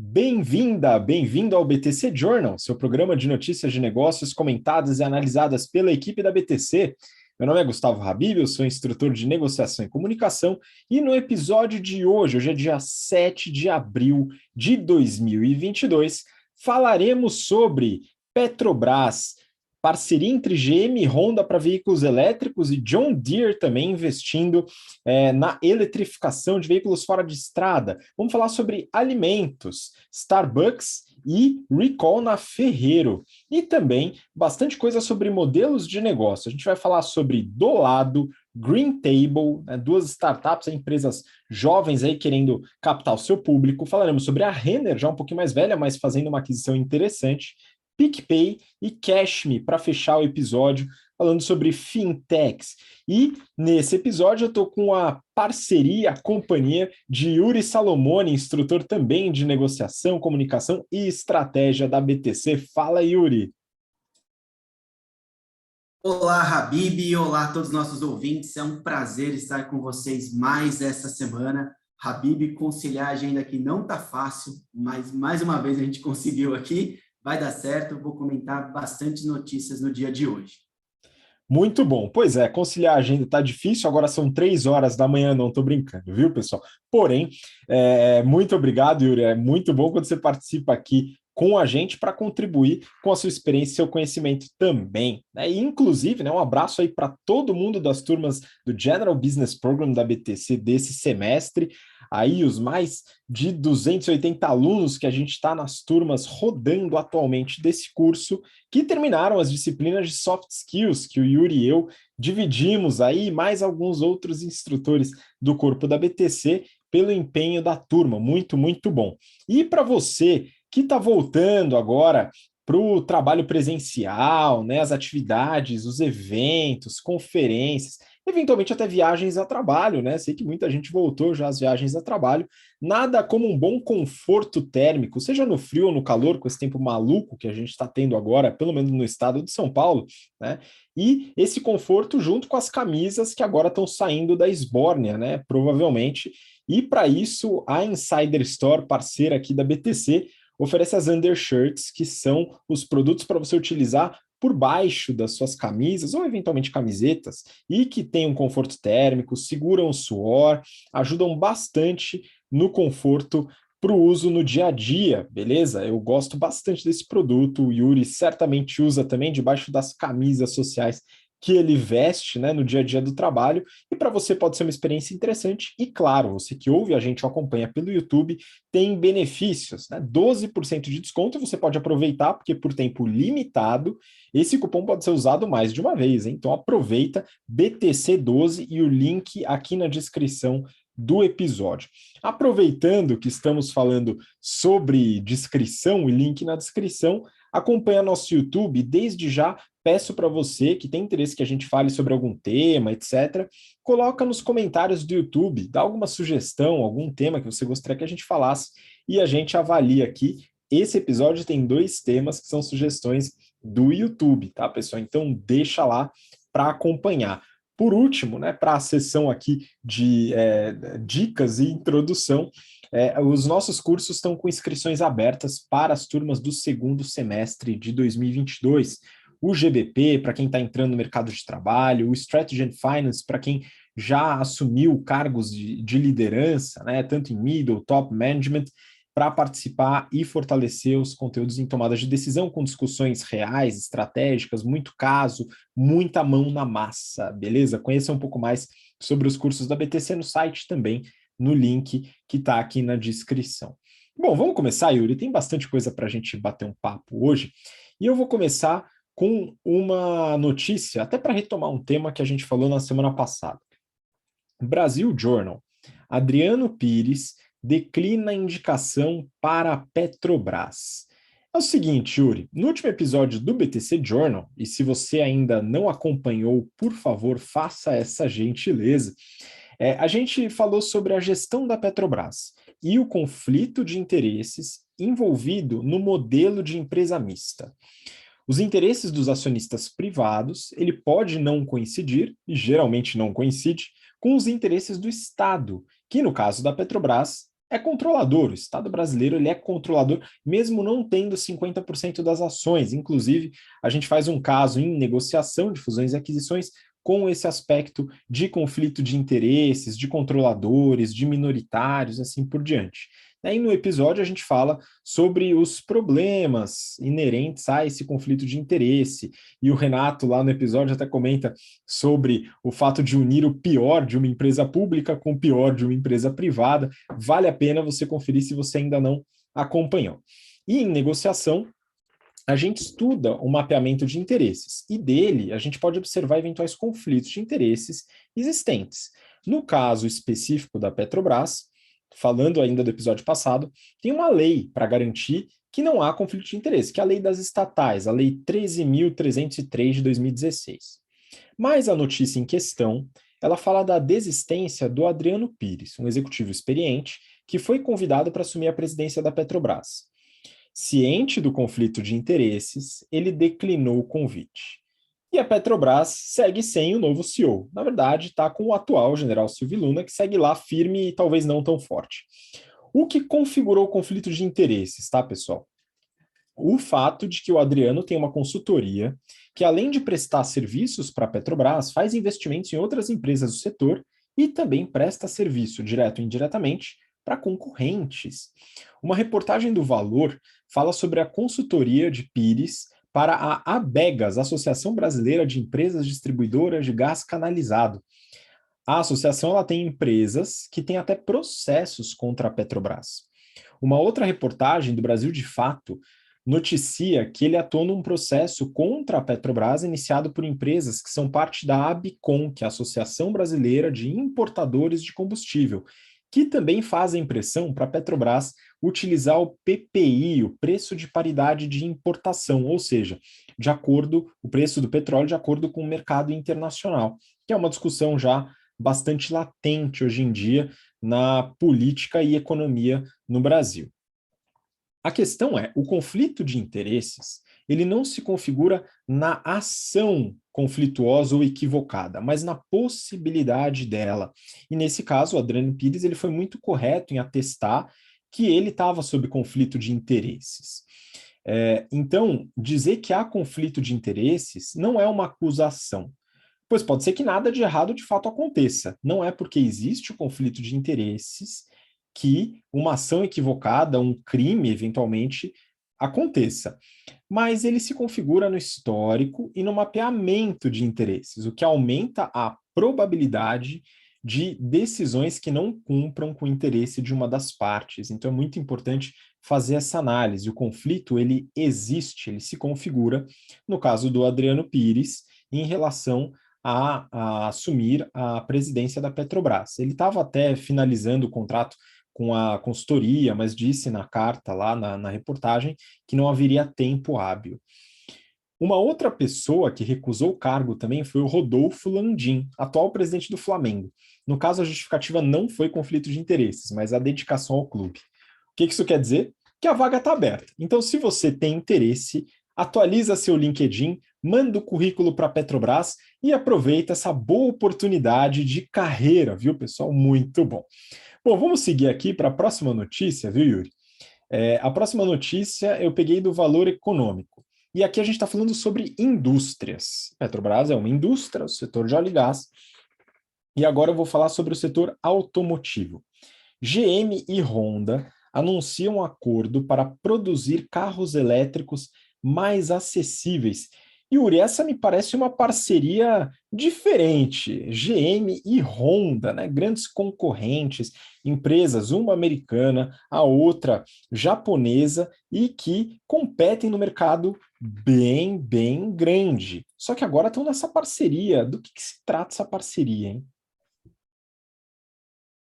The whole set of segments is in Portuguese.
Bem-vinda, bem-vindo ao BTC Journal, seu programa de notícias de negócios comentadas e analisadas pela equipe da BTC. Meu nome é Gustavo Habib, eu sou instrutor de negociação e comunicação e no episódio de hoje é dia 7 de abril de 2022, falaremos sobre Petrobras, parceria entre GM e Honda para veículos elétricos e John Deere também investindo na eletrificação de veículos fora de estrada. Vamos falar sobre alimentos, Starbucks e recall na Ferrero. E também bastante coisa sobre modelos de negócio. A gente vai falar sobre Dolado, Green Table, né, duas startups, empresas jovens aí querendo captar o seu público. Falaremos sobre a Renner, já um pouquinho mais velha, mas fazendo uma aquisição interessante. PicPay e Cashme para fechar o episódio falando sobre fintechs. E nesse episódio eu estou com a parceria, a companhia de Yuri Salomone, instrutor também de negociação, comunicação e estratégia da BTC. Fala, Yuri! Olá, Habib, olá a todos os nossos ouvintes, é um prazer estar com vocês mais essa semana. Habib, conciliar a agenda aqui não está fácil, mas mais uma vez a gente conseguiu aqui, vai dar certo, vou comentar bastante notícias no dia de hoje. Muito bom. Pois é, conciliar a agenda está difícil, agora são 3 horas da manhã, não estou brincando, viu, pessoal? Porém, muito obrigado, Yuri, é muito bom quando você participa aqui com a gente para contribuir com a sua experiência e seu conhecimento também. Né? E, inclusive, né, um abraço aí para todo mundo das turmas do General Business Program da BTC desse semestre, aí os mais de 280 alunos que a gente está nas turmas rodando atualmente desse curso, que terminaram as disciplinas de soft skills que o Yuri e eu dividimos aí, mais alguns outros instrutores do corpo da BTC, pelo empenho da turma. Muito, muito bom. E para você que está voltando agora para o trabalho presencial, né, as atividades, os eventos, conferências, eventualmente até viagens a trabalho, né? Sei que muita gente voltou já às viagens a trabalho. Nada como um bom conforto térmico, seja no frio ou no calor, com esse tempo maluco que a gente está tendo agora, pelo menos no estado de São Paulo, né? E esse conforto junto com as camisas que agora estão saindo da Esbórnia, né? Provavelmente. E para isso, a Insider Store, parceira aqui da BTC, oferece as undershirts, que são os produtos para você utilizar por baixo das suas camisas ou eventualmente camisetas e que têm um conforto térmico, seguram o suor, ajudam bastante no conforto para o uso no dia a dia, beleza? Eu gosto bastante desse produto, o Yuri certamente usa também debaixo das camisas sociais que ele veste, né, no dia a dia do trabalho, e para você pode ser uma experiência interessante, e claro, você que ouve a gente ou acompanha pelo YouTube, tem benefícios, né, 12% de desconto, e você pode aproveitar, porque por tempo limitado, esse cupom pode ser usado mais de uma vez, hein? Então aproveita, BTC12 e o link aqui na descrição do episódio. Aproveitando que estamos falando sobre descrição e link na descrição, acompanha nosso YouTube. Desde já peço para você que tem interesse que a gente fale sobre algum tema, etc., coloca nos comentários do YouTube, dá alguma sugestão, algum tema que você gostaria que a gente falasse e a gente avalia aqui. Esse episódio tem 2 temas que são sugestões do YouTube, tá, pessoal? Então deixa lá para acompanhar. Por último, né, para a sessão aqui de dicas e introdução, os nossos cursos estão com inscrições abertas para as turmas do segundo semestre de 2022. O GBP, para quem está entrando no mercado de trabalho, o Strategy and Finance, para quem já assumiu cargos de liderança, né, tanto em middle, top management, para participar e fortalecer os conteúdos em tomadas de decisão, com discussões reais, estratégicas, muito caso, muita mão na massa, beleza? Conheça um pouco mais sobre os cursos da BTC no site também, no link que está aqui na descrição. Bom, vamos começar, Yuri. Tem bastante coisa para a gente bater um papo hoje. E eu vou começar com uma notícia, até para retomar um tema que a gente falou na semana passada. Brasil Journal. Adriano Pires declina a indicação para a Petrobras. É o seguinte, Yuri, no último episódio do BTC Journal, e se você ainda não acompanhou, por favor, faça essa gentileza, a gente falou sobre a gestão da Petrobras e o conflito de interesses envolvido no modelo de empresa mista. Os interesses dos acionistas privados, ele pode não coincidir, e geralmente não coincide, com os interesses do Estado, que no caso da Petrobras é controlador. O Estado brasileiro ele é controlador, mesmo não tendo 50% das ações. Inclusive, a gente faz um caso em negociação de fusões e aquisições com esse aspecto de conflito de interesses, de controladores, de minoritários, assim por diante. Aí no episódio a gente fala sobre os problemas inerentes a esse conflito de interesse, e o Renato lá no episódio até comenta sobre o fato de unir o pior de uma empresa pública com o pior de uma empresa privada. Vale a pena você conferir se você ainda não acompanhou. E em negociação, a gente estuda o mapeamento de interesses, e dele a gente pode observar eventuais conflitos de interesses existentes. No caso específico da Petrobras, falando ainda do episódio passado, tem uma lei para garantir que não há conflito de interesse, que é a lei das estatais, a Lei 13.303 de 2016. Mas a notícia em questão, ela fala da desistência do Adriano Pires, um executivo experiente que foi convidado para assumir a presidência da Petrobras. Ciente do conflito de interesses, ele declinou o convite. E a Petrobras segue sem o novo CEO. Na verdade, está com o atual general Silvio Luna, que segue lá firme e talvez não tão forte. O que configurou o conflito de interesses, tá, pessoal? O fato de que o Adriano tem uma consultoria que, além de prestar serviços para a Petrobras, faz investimentos em outras empresas do setor e também presta serviço, direto ou indiretamente, para concorrentes. Uma reportagem do Valor fala sobre a consultoria de Pires para a ABEGAS, Associação Brasileira de Empresas Distribuidoras de Gás Canalizado. A associação ela tem empresas que têm até processos contra a Petrobras. Uma outra reportagem do Brasil de Fato noticia que ele atuou num processo contra a Petrobras iniciado por empresas que são parte da ABICOM, que é a Associação Brasileira de Importadores de Combustível, que também fazem pressão para a Petrobras utilizar o PPI, o preço de paridade de importação, ou seja, de acordo o preço do petróleo de acordo com o mercado internacional, que é uma discussão já bastante latente hoje em dia na política e economia no Brasil. A questão é, o conflito de interesses, ele não se configura na ação conflituosa ou equivocada, mas na possibilidade dela. E nesse caso, o Adriano Pires ele foi muito correto em atestar que ele estava sob conflito de interesses. Então, dizer que há conflito de interesses não é uma acusação, pois pode ser que nada de errado de fato aconteça. Não é porque existe o conflito de interesses que uma ação equivocada, um crime, eventualmente, aconteça. Mas ele se configura no histórico e no mapeamento de interesses, o que aumenta a probabilidade de decisões que não cumpram com o interesse de uma das partes. Então é muito importante fazer essa análise. O conflito, ele existe, ele se configura, no caso do Adriano Pires, em relação a assumir a presidência da Petrobras. Ele estava até finalizando o contrato com a consultoria, mas disse na carta lá na reportagem que não haveria tempo hábil. Uma outra pessoa que recusou o cargo também foi o Rodolfo Landim, atual presidente do Flamengo. No caso, a justificativa não foi conflito de interesses, mas a dedicação ao clube. O que isso quer dizer? Que a vaga está aberta. Então, se você tem interesse, atualiza seu LinkedIn, manda o currículo para a Petrobras e aproveita essa boa oportunidade de carreira, viu, pessoal? Muito bom. Bom, vamos seguir aqui para a próxima notícia, viu, Yuri? A próxima notícia eu peguei do Valor Econômico. E aqui a gente está falando sobre indústrias. Petrobras é uma indústria, o setor de óleo e gás. E agora eu vou falar sobre o setor automotivo. GM e Honda anunciam um acordo para produzir carros elétricos mais acessíveis. Yuri, essa me parece uma parceria diferente. GM e Honda, né? Grandes concorrentes, empresas, uma americana, a outra japonesa, e que competem no mercado bem grande. Só que agora estão nessa parceria. Do que se trata essa parceria, hein?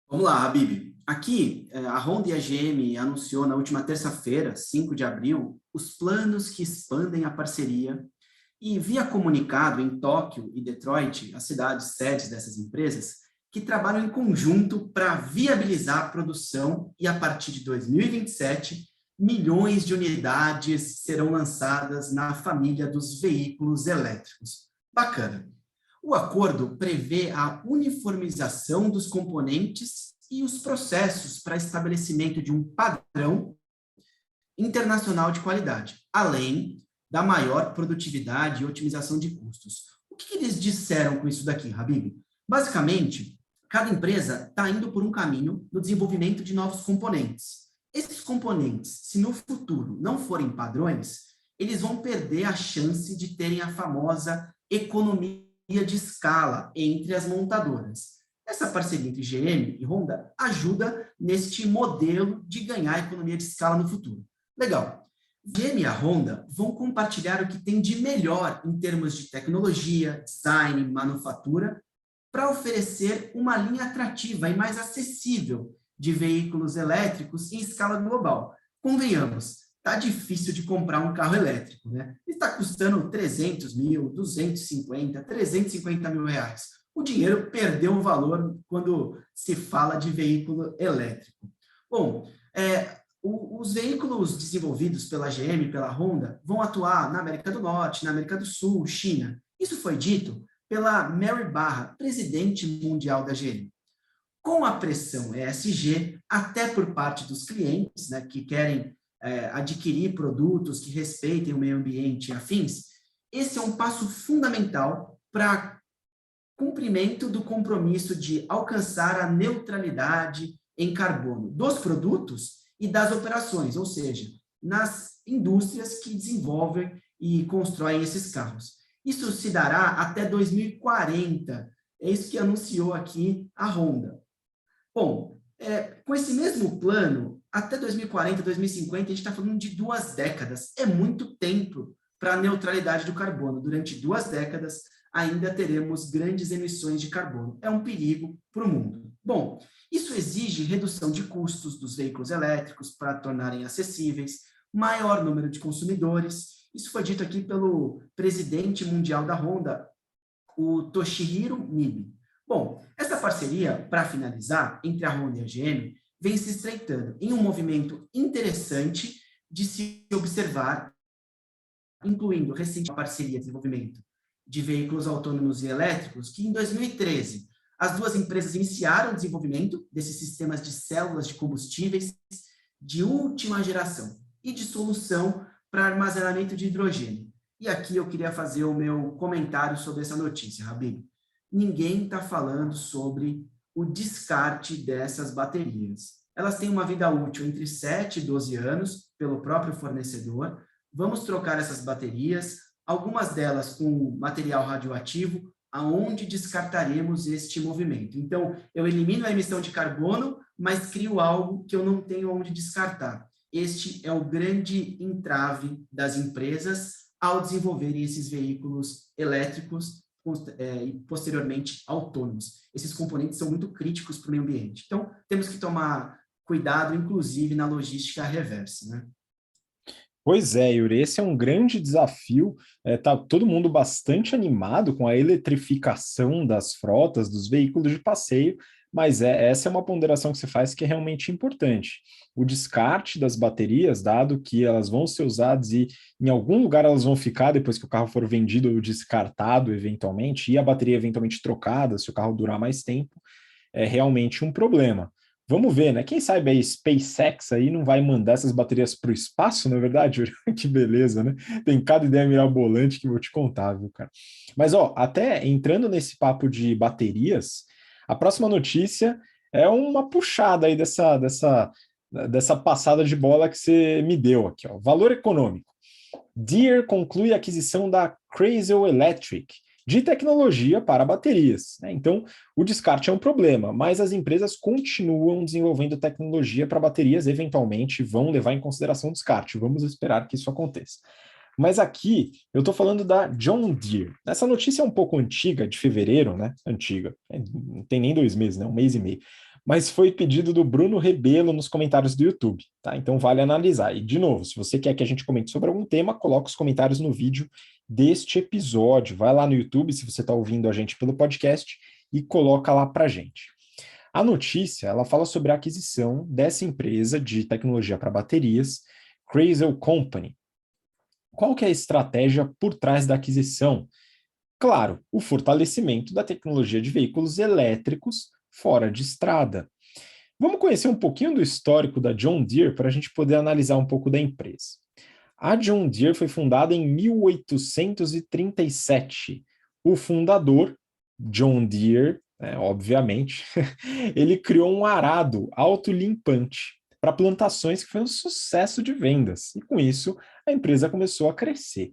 Vamos lá, Habib. Aqui, a Honda e a GM anunciou na última terça-feira, 5 de abril, os planos que expandem a parceria e via comunicado em Tóquio e Detroit, as cidades sedes dessas empresas, que trabalham em conjunto para viabilizar a produção e, a partir de 2027, milhões de unidades serão lançadas na família dos veículos elétricos. Bacana. O acordo prevê a uniformização dos componentes e os processos para estabelecimento de um padrão internacional de qualidade, além da maior produtividade e otimização de custos. O que eles disseram com isso daqui, Habib? Basicamente, cada empresa está indo por um caminho no desenvolvimento de novos componentes. Esses componentes, se no futuro não forem padrões, eles vão perder a chance de terem a famosa economia de escala entre as montadoras. Essa parceria entre GM e Honda ajuda neste modelo de ganhar economia de escala no futuro. Legal. GM e a Honda vão compartilhar o que tem de melhor em termos de tecnologia, design, manufatura, para oferecer uma linha atrativa e mais acessível de veículos elétricos em escala global. Convenhamos, está difícil de comprar um carro elétrico, né? Está custando 300 mil, 250, 350 mil reais. O dinheiro perdeu o valor quando se fala de veículo elétrico. Bom, os veículos desenvolvidos pela GM e pela Honda vão atuar na América do Norte, na América do Sul, China. Isso foi dito pela Mary Barra, presidente mundial da GM. Com a pressão ESG, até por parte dos clientes, né, que querem adquirir produtos que respeitem o meio ambiente e afins, esse é um passo fundamental para cumprimento do compromisso de alcançar a neutralidade em carbono dos produtos e das operações, ou seja, nas indústrias que desenvolvem e constroem esses carros. Isso se dará até 2040, é isso que anunciou aqui a Honda. Bom, com esse mesmo plano, até 2040, 2050, a gente está falando de 2 décadas. É muito tempo para a neutralidade do carbono. Durante 2 décadas, ainda teremos grandes emissões de carbono. É um perigo para o mundo. Bom, isso exige redução de custos dos veículos elétricos para tornarem acessíveis, maior número de consumidores. Isso foi dito aqui pelo presidente mundial da Honda, o Toshihiro Mibe. Bom, essa parceria, para finalizar, entre a Honda e a GM, vem se estreitando em um movimento interessante de se observar, incluindo recente parceria de desenvolvimento de veículos autônomos e elétricos, que em 2013 as duas empresas iniciaram o desenvolvimento desses sistemas de células de combustíveis de última geração e de solução para armazenamento de hidrogênio. E aqui eu queria fazer o meu comentário sobre essa notícia, Habib. Ninguém está falando sobre o descarte dessas baterias. Elas têm uma vida útil entre 7 e 12 anos, pelo próprio fornecedor. Vamos trocar essas baterias, algumas delas com material radioativo, aonde descartaremos este movimento. Então, eu elimino a emissão de carbono, mas crio algo que eu não tenho onde descartar. Este é o grande entrave das empresas ao desenvolverem esses veículos elétricos e posteriormente autônomos. Esses componentes são muito críticos para o meio ambiente. Então, temos que tomar cuidado, inclusive, na logística reversa, né? Pois é, Yuri, esse é um grande desafio. Tá todo mundo bastante animado com a eletrificação das frotas, dos veículos de passeio, mas essa é uma ponderação que você faz que é realmente importante. O descarte das baterias, dado que elas vão ser usadas e em algum lugar elas vão ficar depois que o carro for vendido ou descartado eventualmente, e a bateria eventualmente trocada, se o carro durar mais tempo, é realmente um problema. Vamos ver, né? Quem sabe a SpaceX aí não vai mandar essas baterias para o espaço, não é verdade? Que beleza, né? Tem cada ideia mirabolante que eu vou te contar, viu, cara? Mas, ó, até entrando nesse papo de baterias, a próxima notícia é uma puxada aí dessa passada de bola que você me deu aqui, ó. Valor econômico. Deere conclui a aquisição da Chrysler Electric, de tecnologia para baterias, né? Então, o descarte é um problema, mas as empresas continuam desenvolvendo tecnologia para baterias, eventualmente vão levar em consideração o descarte. Vamos esperar que isso aconteça. Mas aqui eu estou falando da John Deere. Essa notícia é um pouco antiga, de fevereiro, né? Antiga. Não tem nem 2 meses, né? 1 mês e meio. Mas foi pedido do Bruno Rebelo nos comentários do YouTube, tá? Então vale analisar. E, de novo, se você quer que a gente comente sobre algum tema, coloca os comentários no vídeo deste episódio. Vai lá no YouTube, se você está ouvindo a gente pelo podcast, e coloca lá para a gente. A notícia, ela fala sobre a aquisição dessa empresa de tecnologia para baterias, Chrysler Company. Qual que é a estratégia por trás da aquisição? Claro, o fortalecimento da tecnologia de veículos elétricos fora de estrada. Vamos conhecer um pouquinho do histórico da John Deere para a gente poder analisar um pouco da empresa. A John Deere foi fundada em 1837. O fundador, John Deere, obviamente, ele criou um arado autolimpante para plantações que foi um sucesso de vendas. E com isso, a empresa começou a crescer.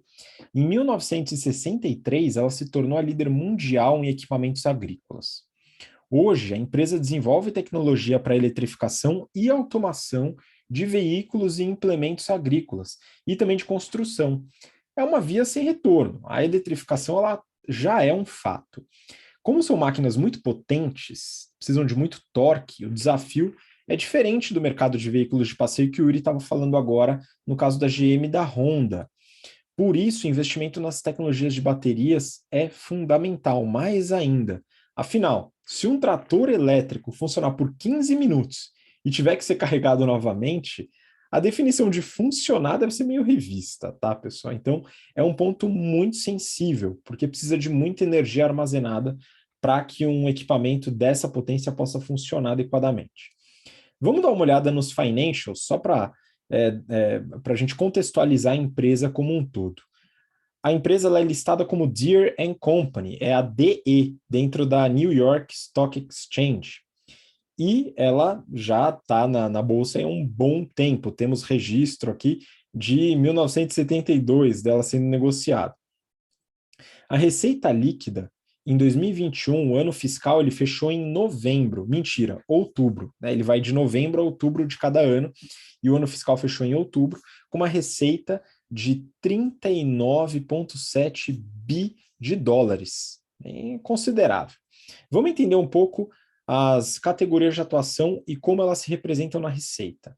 Em 1963, ela se tornou a líder mundial em equipamentos agrícolas. Hoje, a empresa desenvolve tecnologia para eletrificação e automação de veículos e implementos agrícolas e também de construção. É uma via sem retorno. A eletrificação ela já é um fato. Como são máquinas muito potentes, precisam de muito torque, o desafio é diferente do mercado de veículos de passeio que o Yuri estava falando agora, no caso da GM e da Honda. Por isso, o investimento nas tecnologias de baterias é fundamental, mais ainda. Afinal, se um trator elétrico funcionar por 15 minutos e tiver que ser carregado novamente, a definição de funcionar deve ser meio revista, tá, pessoal? Então, é um ponto muito sensível, porque precisa de muita energia armazenada para que um equipamento dessa potência possa funcionar adequadamente. Vamos dar uma olhada nos financials, só para a gente contextualizar a empresa como um todo. A empresa ela é listada como Deere & Company, é a DE, dentro da New York Stock Exchange. E ela já está na bolsa há um bom tempo. Temos registro aqui de 1972 dela sendo negociada. A receita líquida, em 2021, o ano fiscal ele fechou em novembro, mentira, outubro. Né? Ele vai de novembro a outubro de cada ano, e o ano fiscal fechou em outubro, com uma receita de 39,7 bi de dólares. É considerável. Vamos entender um pouco as categorias de atuação e como elas se representam na receita.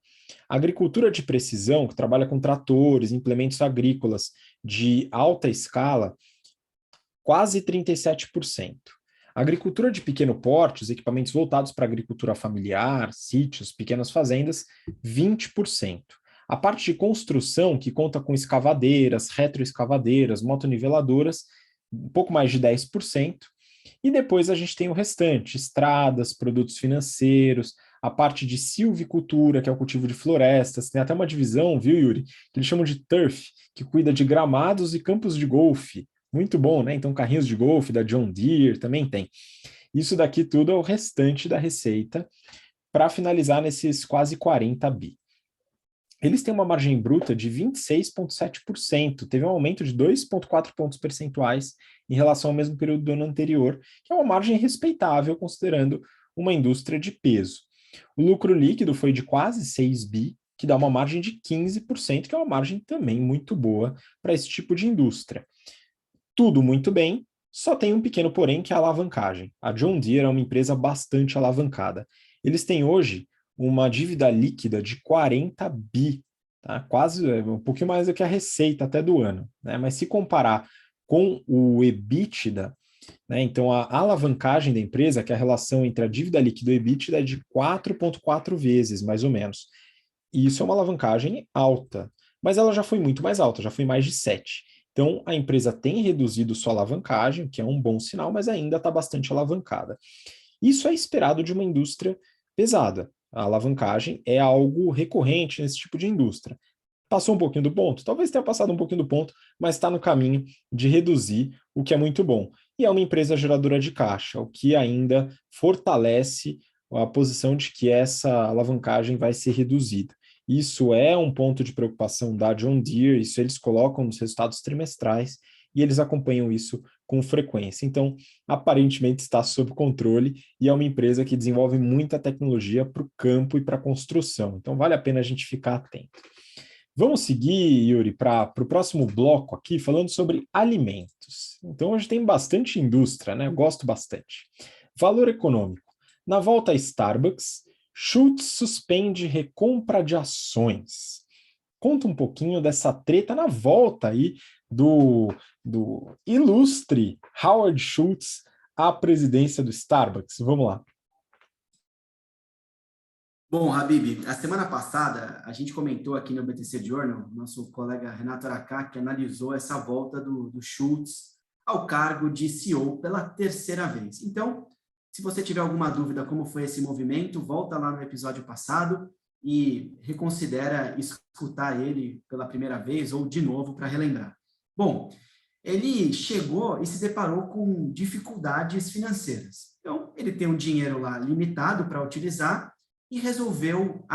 A agricultura de precisão, que trabalha com tratores, implementos agrícolas de alta escala, quase 37%. A agricultura de pequeno porte, os equipamentos voltados para a agricultura familiar, sítios, pequenas fazendas, 20%. A parte de construção, que conta com escavadeiras, retroescavadeiras, motoniveladoras, um pouco mais de 10%. E depois a gente tem o restante, estradas, produtos financeiros, a parte de silvicultura, que é o cultivo de florestas, tem até uma divisão, viu, Yuri, que eles chamam de turf, que cuida de gramados e campos de golfe. Muito bom, né? Então, carrinhos de golfe da John Deere também tem. Isso daqui tudo é o restante da receita para finalizar nesses quase 40 bi. Eles têm uma margem bruta de 26,7%, teve um aumento de 2,4 pontos percentuais em relação ao mesmo período do ano anterior, que é uma margem respeitável, considerando uma indústria de peso. O lucro líquido foi de quase 6 bi, que dá uma margem de 15%, que é uma margem também muito boa para esse tipo de indústria. Tudo muito bem, só tem um pequeno porém, que é a alavancagem. A John Deere é uma empresa bastante alavancada. Eles têm hoje uma dívida líquida de 40 bi, tá? Quase um pouquinho mais do que a receita até do ano. Né? Mas se comparar com o EBITDA, né? Então a alavancagem da empresa, que é a relação entre a dívida líquida e o EBITDA, é de 4,4 vezes, mais ou menos. E isso é uma alavancagem alta, mas ela já foi muito mais alta, já foi mais de 7. Então, a empresa tem reduzido sua alavancagem, o que é um bom sinal, mas ainda está bastante alavancada. Isso é esperado de uma indústria pesada. A alavancagem é algo recorrente nesse tipo de indústria. Passou um pouquinho do ponto? Talvez tenha passado um pouquinho do ponto, mas está no caminho de reduzir, o que é muito bom. E é uma empresa geradora de caixa, o que ainda fortalece a posição de que essa alavancagem vai ser reduzida. Isso é um ponto de preocupação da John Deere, isso eles colocam nos resultados trimestrais e eles acompanham isso com frequência. Então, aparentemente está sob controle e é uma empresa que desenvolve muita tecnologia para o campo e para a construção. Então, vale a pena a gente ficar atento. Vamos seguir, Yuri, para o próximo bloco aqui, falando sobre alimentos. Então, hoje tem bastante indústria, né? Eu gosto bastante. Valor econômico. Na volta a Starbucks, Schultz suspende recompra de ações. Conta um pouquinho dessa treta na volta aí do ilustre Howard Schultz à presidência do Starbucks. Vamos lá. Bom, Habib, a semana passada a gente comentou aqui no BTC Journal, nosso colega Renato Aracá, que analisou essa volta do Schultz ao cargo de CEO pela terceira vez. Então, Se você tiver alguma dúvida como foi esse movimento, volta lá no episódio passado e reconsidera escutar ele pela primeira vez ou de novo para relembrar. Bom, ele chegou e se deparou com dificuldades financeiras. Então, ele tem um dinheiro lá limitado para utilizar e resolveu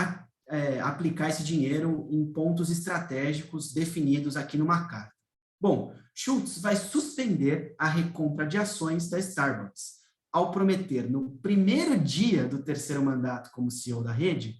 aplicar esse dinheiro em pontos estratégicos definidos aqui numa carta. Bom, Schultz vai suspender a recompra de ações da Starbucks, ao prometer, no primeiro dia do terceiro mandato como CEO da rede,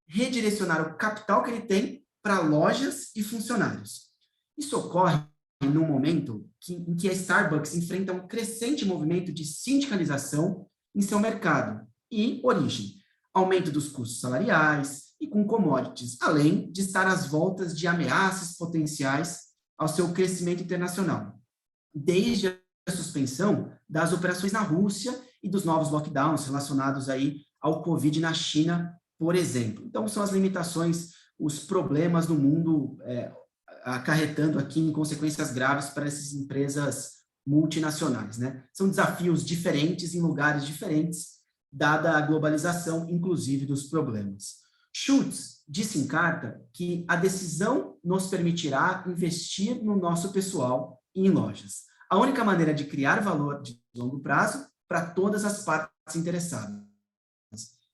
redirecionar o capital que ele tem para lojas e funcionários. Isso ocorre num momento em que a Starbucks enfrenta um crescente movimento de sindicalização em seu mercado e origem, aumento dos custos salariais e com commodities, além de estar às voltas de ameaças potenciais ao seu crescimento internacional, desde a suspensão das operações na Rússia e dos novos lockdowns relacionados aí ao Covid na China, por exemplo. Então, são as limitações, os problemas no mundo acarretando aqui em consequências graves para essas empresas multinacionais, né? São desafios diferentes em lugares diferentes, dada a globalização, inclusive, dos problemas. Schultz disse em carta que a decisão nos permitirá investir no nosso pessoal e em lojas. A única maneira de criar valor de longo prazo para todas as partes interessadas.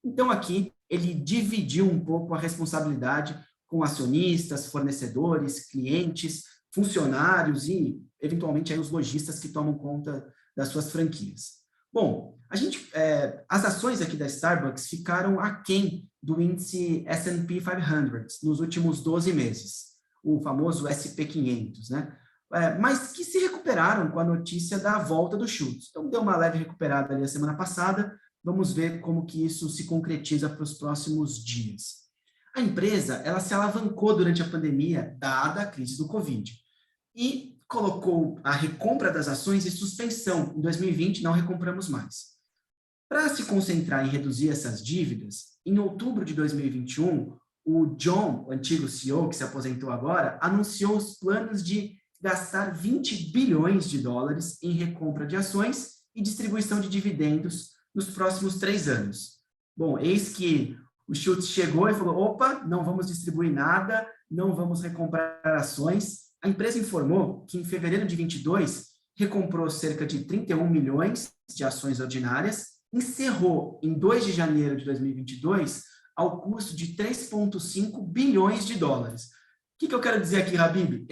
Então, aqui, ele dividiu um pouco a responsabilidade com acionistas, fornecedores, clientes, funcionários e, eventualmente, aí, os lojistas que tomam conta das suas franquias. Bom, as ações aqui da Starbucks ficaram aquém do índice S&P 500 nos últimos 12 meses, o famoso SP500, né? Mas que se recuperaram com a notícia da volta do Schultz. Então, deu uma leve recuperada ali a semana passada. Vamos ver como que isso se concretiza para os próximos dias. A empresa, ela se alavancou durante a pandemia, dada a crise do Covid, e colocou a recompra das ações em suspensão. Em 2020, não recompramos mais. Para se concentrar em reduzir essas dívidas, em outubro de 2021, o John, o antigo CEO que se aposentou agora, anunciou os planos de gastar 20 bilhões de dólares em recompra de ações e distribuição de dividendos nos próximos 3 anos. Bom, eis que o Schultz chegou e falou, opa, não vamos distribuir nada, não vamos recomprar ações. A empresa informou que em fevereiro de 22 recomprou cerca de 31 milhões de ações ordinárias, encerrou em 2 de janeiro de 2022 ao custo de 3,5 bilhões de dólares. O que eu quero dizer aqui, Habib?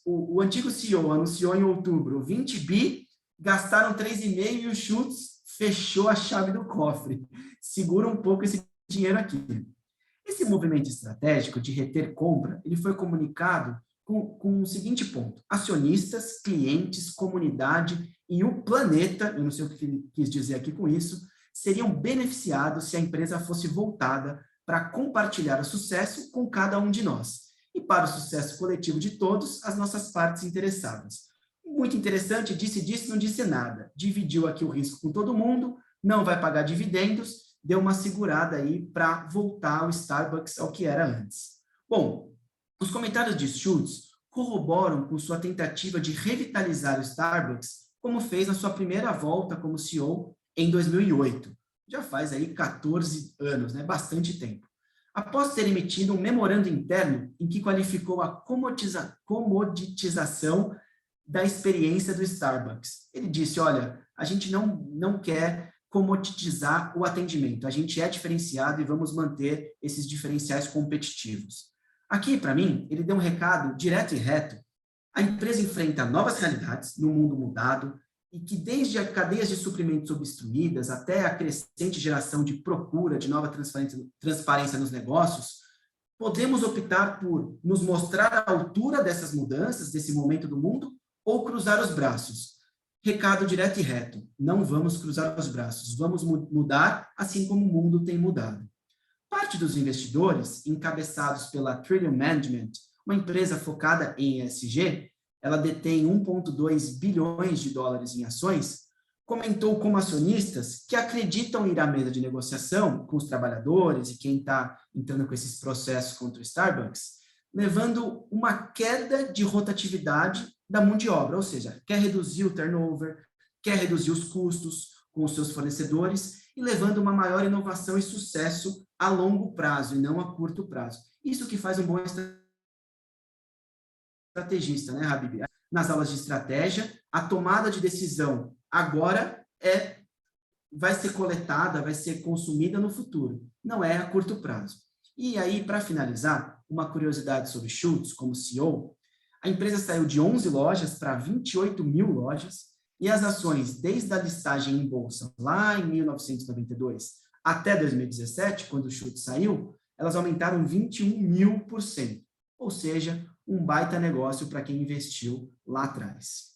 O antigo CEO anunciou em outubro 20 bi, gastaram 3,5 e o Schultz fechou a chave do cofre. Segura um pouco esse dinheiro aqui. Esse movimento estratégico de reter compra, ele foi comunicado com o seguinte ponto: acionistas, clientes, comunidade e o planeta, eu não sei o que ele quis dizer aqui com isso, seriam beneficiados se a empresa fosse voltada para compartilhar o sucesso com cada um de nós e para o sucesso coletivo de todos as nossas partes interessadas. Muito interessante, disse, não disse nada. Dividiu aqui o risco com todo mundo, não vai pagar dividendos, deu uma segurada aí para voltar o Starbucks ao que era antes. Bom, os comentários de Schultz corroboram com sua tentativa de revitalizar o Starbucks, como fez na sua primeira volta como CEO em 2008. Já faz aí 14 anos, né? Bastante tempo. Após ter emitido um memorando interno em que qualificou a comoditização da experiência do Starbucks. Ele disse, olha, a gente não quer comoditizar o atendimento, a gente é diferenciado e vamos manter esses diferenciais competitivos. Aqui, para mim, ele deu um recado direto e reto. A empresa enfrenta novas realidades no mundo mudado e que desde as cadeias de suprimentos obstruídas até a crescente geração de procura de nova transparência nos negócios, podemos optar por nos mostrar à altura dessas mudanças, desse momento do mundo, ou cruzar os braços. Recado direto e reto, não vamos cruzar os braços, vamos mudar assim como o mundo tem mudado. Parte dos investidores, encabeçados pela Trillium Management, uma empresa focada em ESG, ela detém 1,2 bilhões de dólares em ações, comentou como acionistas que acreditam ir à mesa de negociação com os trabalhadores e quem está entrando com esses processos contra o Starbucks, levando uma queda de rotatividade da mão de obra, ou seja, quer reduzir o turnover, quer reduzir os custos, com os seus fornecedores e levando uma maior inovação e sucesso a longo prazo e não a curto prazo. Isso que faz um bom estrategista, né, Habib? Nas aulas de estratégia, a tomada de decisão agora vai ser coletada, vai ser consumida no futuro, não é a curto prazo. E aí, para finalizar, uma curiosidade sobre Schultz como CEO, a empresa saiu de 11 lojas para 28 mil lojas e as ações, desde a listagem em bolsa, lá em 1992 até 2017, quando o Schultz saiu, elas aumentaram 21.000%, ou seja, um baita negócio para quem investiu lá atrás.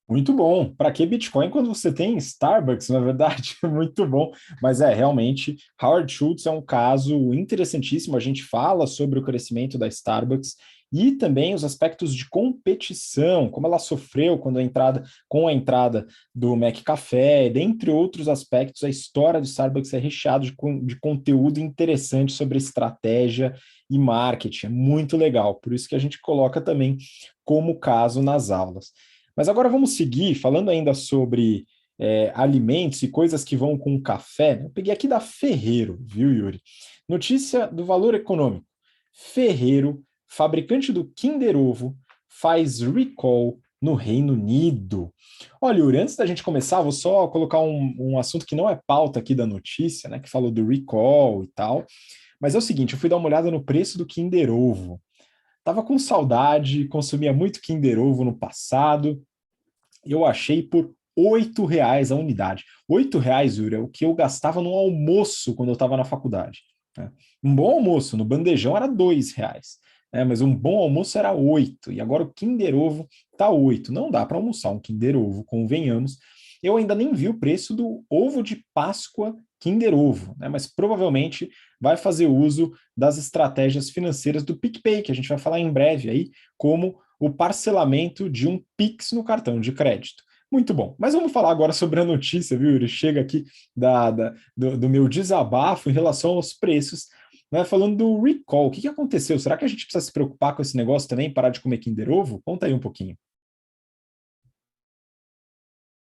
Muito bom. Para que Bitcoin quando você tem Starbucks, na verdade? Muito bom. Mas realmente, Howard Schultz é um caso interessantíssimo. A gente fala sobre o crescimento da Starbucks e também os aspectos de competição, como ela sofreu com a entrada do McCafé, dentre outros aspectos. A história do Starbucks é recheada de conteúdo interessante sobre estratégia e marketing. É muito legal. Por isso que a gente coloca também como caso nas aulas. Mas agora vamos seguir, falando ainda sobre alimentos e coisas que vão com café. Eu peguei aqui da Ferrero, viu, Yuri? Notícia do Valor Econômico. Ferrero, fabricante do Kinder Ovo, faz recall no Reino Unido. Olha, Yuri, antes da gente começar, vou só colocar um assunto que não é pauta aqui da notícia, né? Que falou do recall e tal. Mas é o seguinte, eu fui dar uma olhada no preço do Kinder Ovo. Tava com saudade, consumia muito Kinder Ovo no passado. Eu achei por R$ 8 a unidade. R$ 8, Yuri, é o que eu gastava no almoço quando eu estava na faculdade. Né? Um bom almoço no bandejão era R$ 2. Mas um bom almoço era 8. E agora o Kinder Ovo tá 8. Não dá para almoçar um Kinder Ovo, convenhamos. Eu ainda nem vi o preço do ovo de Páscoa Kinder Ovo, né? Mas provavelmente vai fazer uso das estratégias financeiras do PicPay, que a gente vai falar em breve aí, como o parcelamento de um Pix no cartão de crédito. Muito bom. Mas vamos falar agora sobre a notícia, viu, Yuri? Chega aqui do meu desabafo em relação aos preços, né? Falando do recall. O que aconteceu? Será que a gente precisa se preocupar com esse negócio também, parar de comer Kinder Ovo? Conta aí um pouquinho.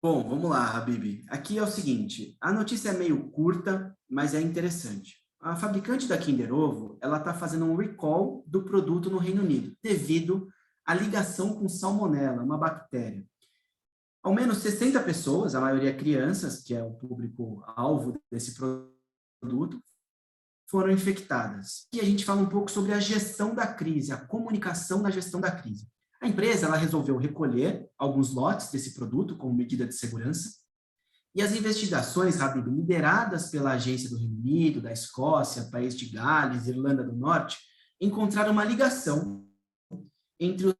Bom, vamos lá, Habib. Aqui é o seguinte, a notícia é meio curta, mas é interessante. A fabricante da Kinder Ovo, ela está fazendo um recall do produto no Reino Unido, devido à ligação com salmonela, uma bactéria. Ao menos 60 pessoas, a maioria crianças, que é o público-alvo desse produto, foram infectadas. E a gente fala um pouco sobre a gestão da crise, a comunicação da gestão da crise. A empresa ela resolveu recolher alguns lotes desse produto como medida de segurança, e as investigações, Habib, lideradas pela agência do Reino Unido, da Escócia, País de Gales, Irlanda do Norte, encontraram uma ligação entre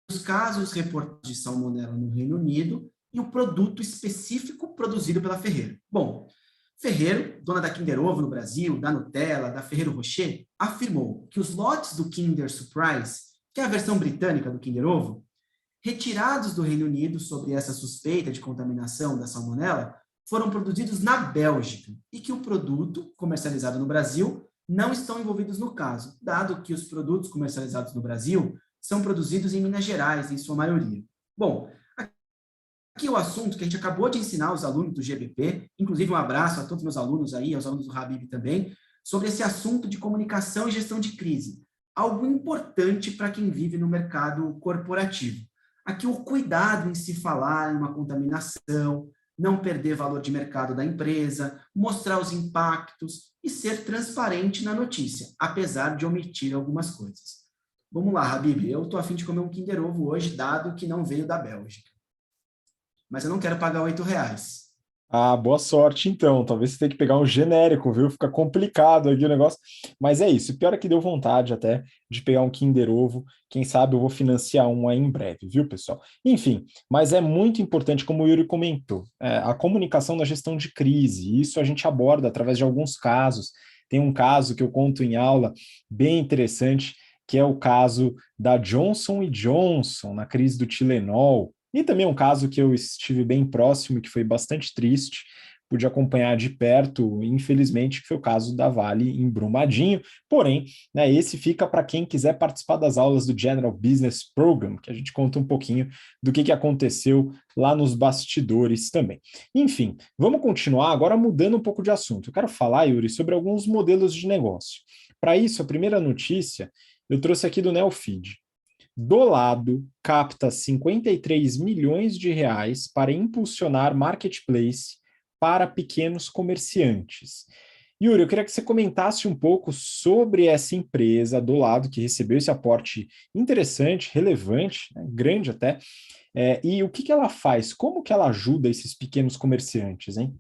os casos reportados de salmonela no Reino Unido e o produto específico produzido pela Ferrero. Bom, Ferrero, dona da Kinder Ovo no Brasil, da Nutella, da Ferrero Rocher, afirmou que os lotes do Kinder Surprise, que é a versão britânica do Kinder Ovo, retirados do Reino Unido sobre essa suspeita de contaminação da salmonela, foram produzidos na Bélgica e que o produto comercializado no Brasil não estão envolvidos no caso, dado que os produtos comercializados no Brasil são produzidos em Minas Gerais, em sua maioria. Bom, aqui o assunto que a gente acabou de ensinar aos alunos do GBP, inclusive um abraço a todos os meus alunos aí, aos alunos do Habib também, sobre esse assunto de comunicação e gestão de crise. Algo importante para quem vive no mercado corporativo. Aqui o cuidado em se falar em uma contaminação, não perder valor de mercado da empresa, mostrar os impactos e ser transparente na notícia, apesar de omitir algumas coisas. Vamos lá, Habib, eu estou a fim de comer um Kinder Ovo hoje, dado que não veio da Bélgica. Mas eu não quero pagar R$ 8. Ah, boa sorte então. Talvez você tenha que pegar um genérico, viu? Fica complicado aqui o negócio. Mas é isso. O pior é que deu vontade até de pegar um Kinder Ovo. Quem sabe eu vou financiar um aí em breve, viu, pessoal? Enfim, mas é muito importante, como o Yuri comentou, a comunicação na gestão de crise. Isso a gente aborda através de alguns casos. Tem um caso que eu conto em aula bem interessante, que é o caso da Johnson Johnson na crise do Tilenol. E também um caso que eu estive bem próximo e que foi bastante triste, pude acompanhar de perto, infelizmente, que foi o caso da Vale em Brumadinho. Porém, né, esse fica para quem quiser participar das aulas do General Business Program, que a gente conta um pouquinho do que aconteceu lá nos bastidores também. Enfim, vamos continuar agora mudando um pouco de assunto. Eu quero falar, Yuri, sobre alguns modelos de negócio. Para isso, a primeira notícia eu trouxe aqui do Neofeed. Do lado, capta 53 milhões de reais para impulsionar marketplace para pequenos comerciantes. Yuri, eu queria que você comentasse um pouco sobre essa empresa do lado que recebeu esse aporte interessante, relevante, né, grande até, e o que ela faz, como que ela ajuda esses pequenos comerciantes, hein?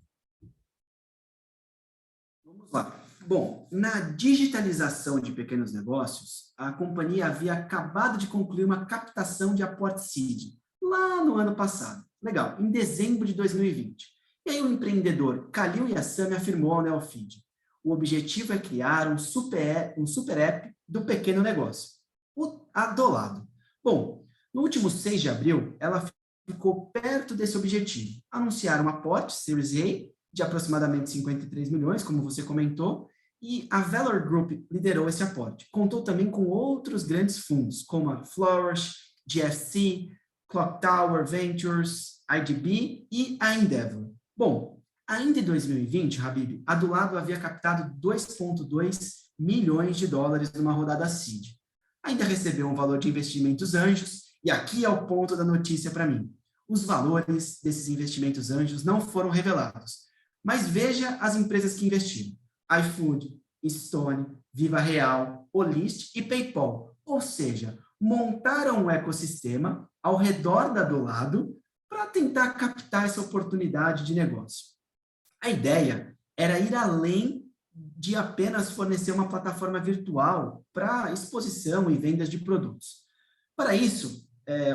Vamos lá. Bom, na digitalização de pequenos negócios, a companhia havia acabado de concluir uma captação de aporte seed, lá no ano passado. Legal, em dezembro de 2020. E aí o empreendedor Khalil Yassami afirmou ao Neofeed: o objetivo é criar um super app do pequeno negócio, o Adolado. Bom, no último 6 de abril, ela ficou perto desse objetivo. Anunciaram um aporte, Series A, de aproximadamente 53 milhões, como você comentou, e a Valor Group liderou esse aporte. Contou também com outros grandes fundos, como a Flourish, GFC, Clock Tower Ventures, IDB e a Endeavor. Bom, ainda em 2020, Habib, a do lado havia captado 2,2 milhões de dólares numa rodada seed. Ainda recebeu um valor de investimentos anjos, e aqui é o ponto da notícia para mim. Os valores desses investimentos anjos não foram revelados, mas veja as empresas que investiram: iFood, Stone, Viva Real, Olist e PayPal. Ou seja, montaram um ecossistema ao redor da do lado para tentar captar essa oportunidade de negócio. A ideia era ir além de apenas fornecer uma plataforma virtual para exposição e vendas de produtos. Para isso,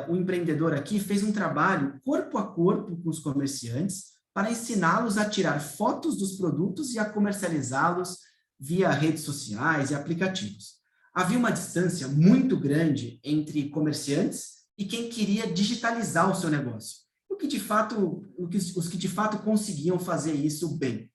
o empreendedor aqui fez um trabalho corpo a corpo com os comerciantes para ensiná-los a tirar fotos dos produtos e a comercializá-los via redes sociais e aplicativos. Havia uma distância muito grande entre comerciantes e quem queria digitalizar o seu negócio, os que de fato conseguiam fazer isso bem.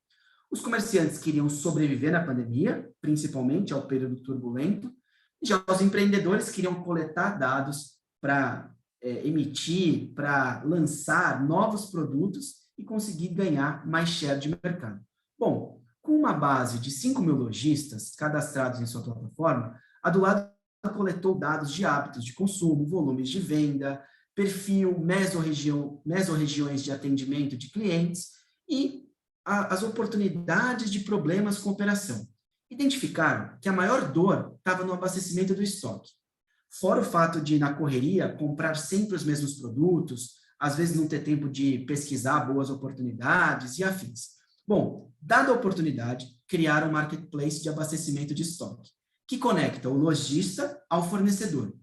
Os comerciantes queriam sobreviver na pandemia, principalmente ao período turbulento, e já os empreendedores queriam coletar dados para emitir, para lançar novos produtos e conseguir ganhar mais share de mercado. Bom, com uma base de 5 mil lojistas cadastrados em sua plataforma, a do lado coletou dados de hábitos de consumo, volumes de venda, perfil, mesorregiões de atendimento de clientes e as oportunidades de problemas com operação. Identificaram que a maior dor estava no abastecimento do estoque. Fora o fato de, na correria, comprar sempre os mesmos produtos, às vezes não ter tempo de pesquisar boas oportunidades e afins. Bom, dada a oportunidade, criaram um marketplace de abastecimento de estoque, que conecta o lojista ao fornecedor.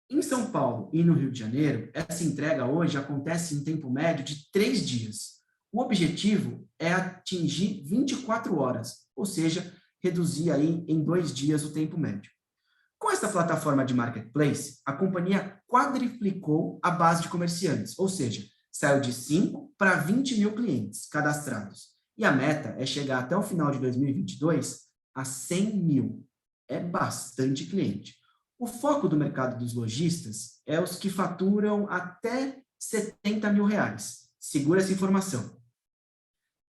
Em São Paulo e no Rio de Janeiro, essa entrega hoje acontece em tempo médio de 3 dias. O objetivo é atingir 24 horas, ou seja, reduzir aí em 2 dias o tempo médio. Com essa plataforma de marketplace, a companhia quadriplicou a base de comerciantes, ou seja, saiu de 5 para 20 mil clientes cadastrados. E a meta é chegar até o final de 2022 a 100 mil. É bastante cliente. O foco do mercado dos lojistas é os que faturam até 70 mil reais. Segura essa informação.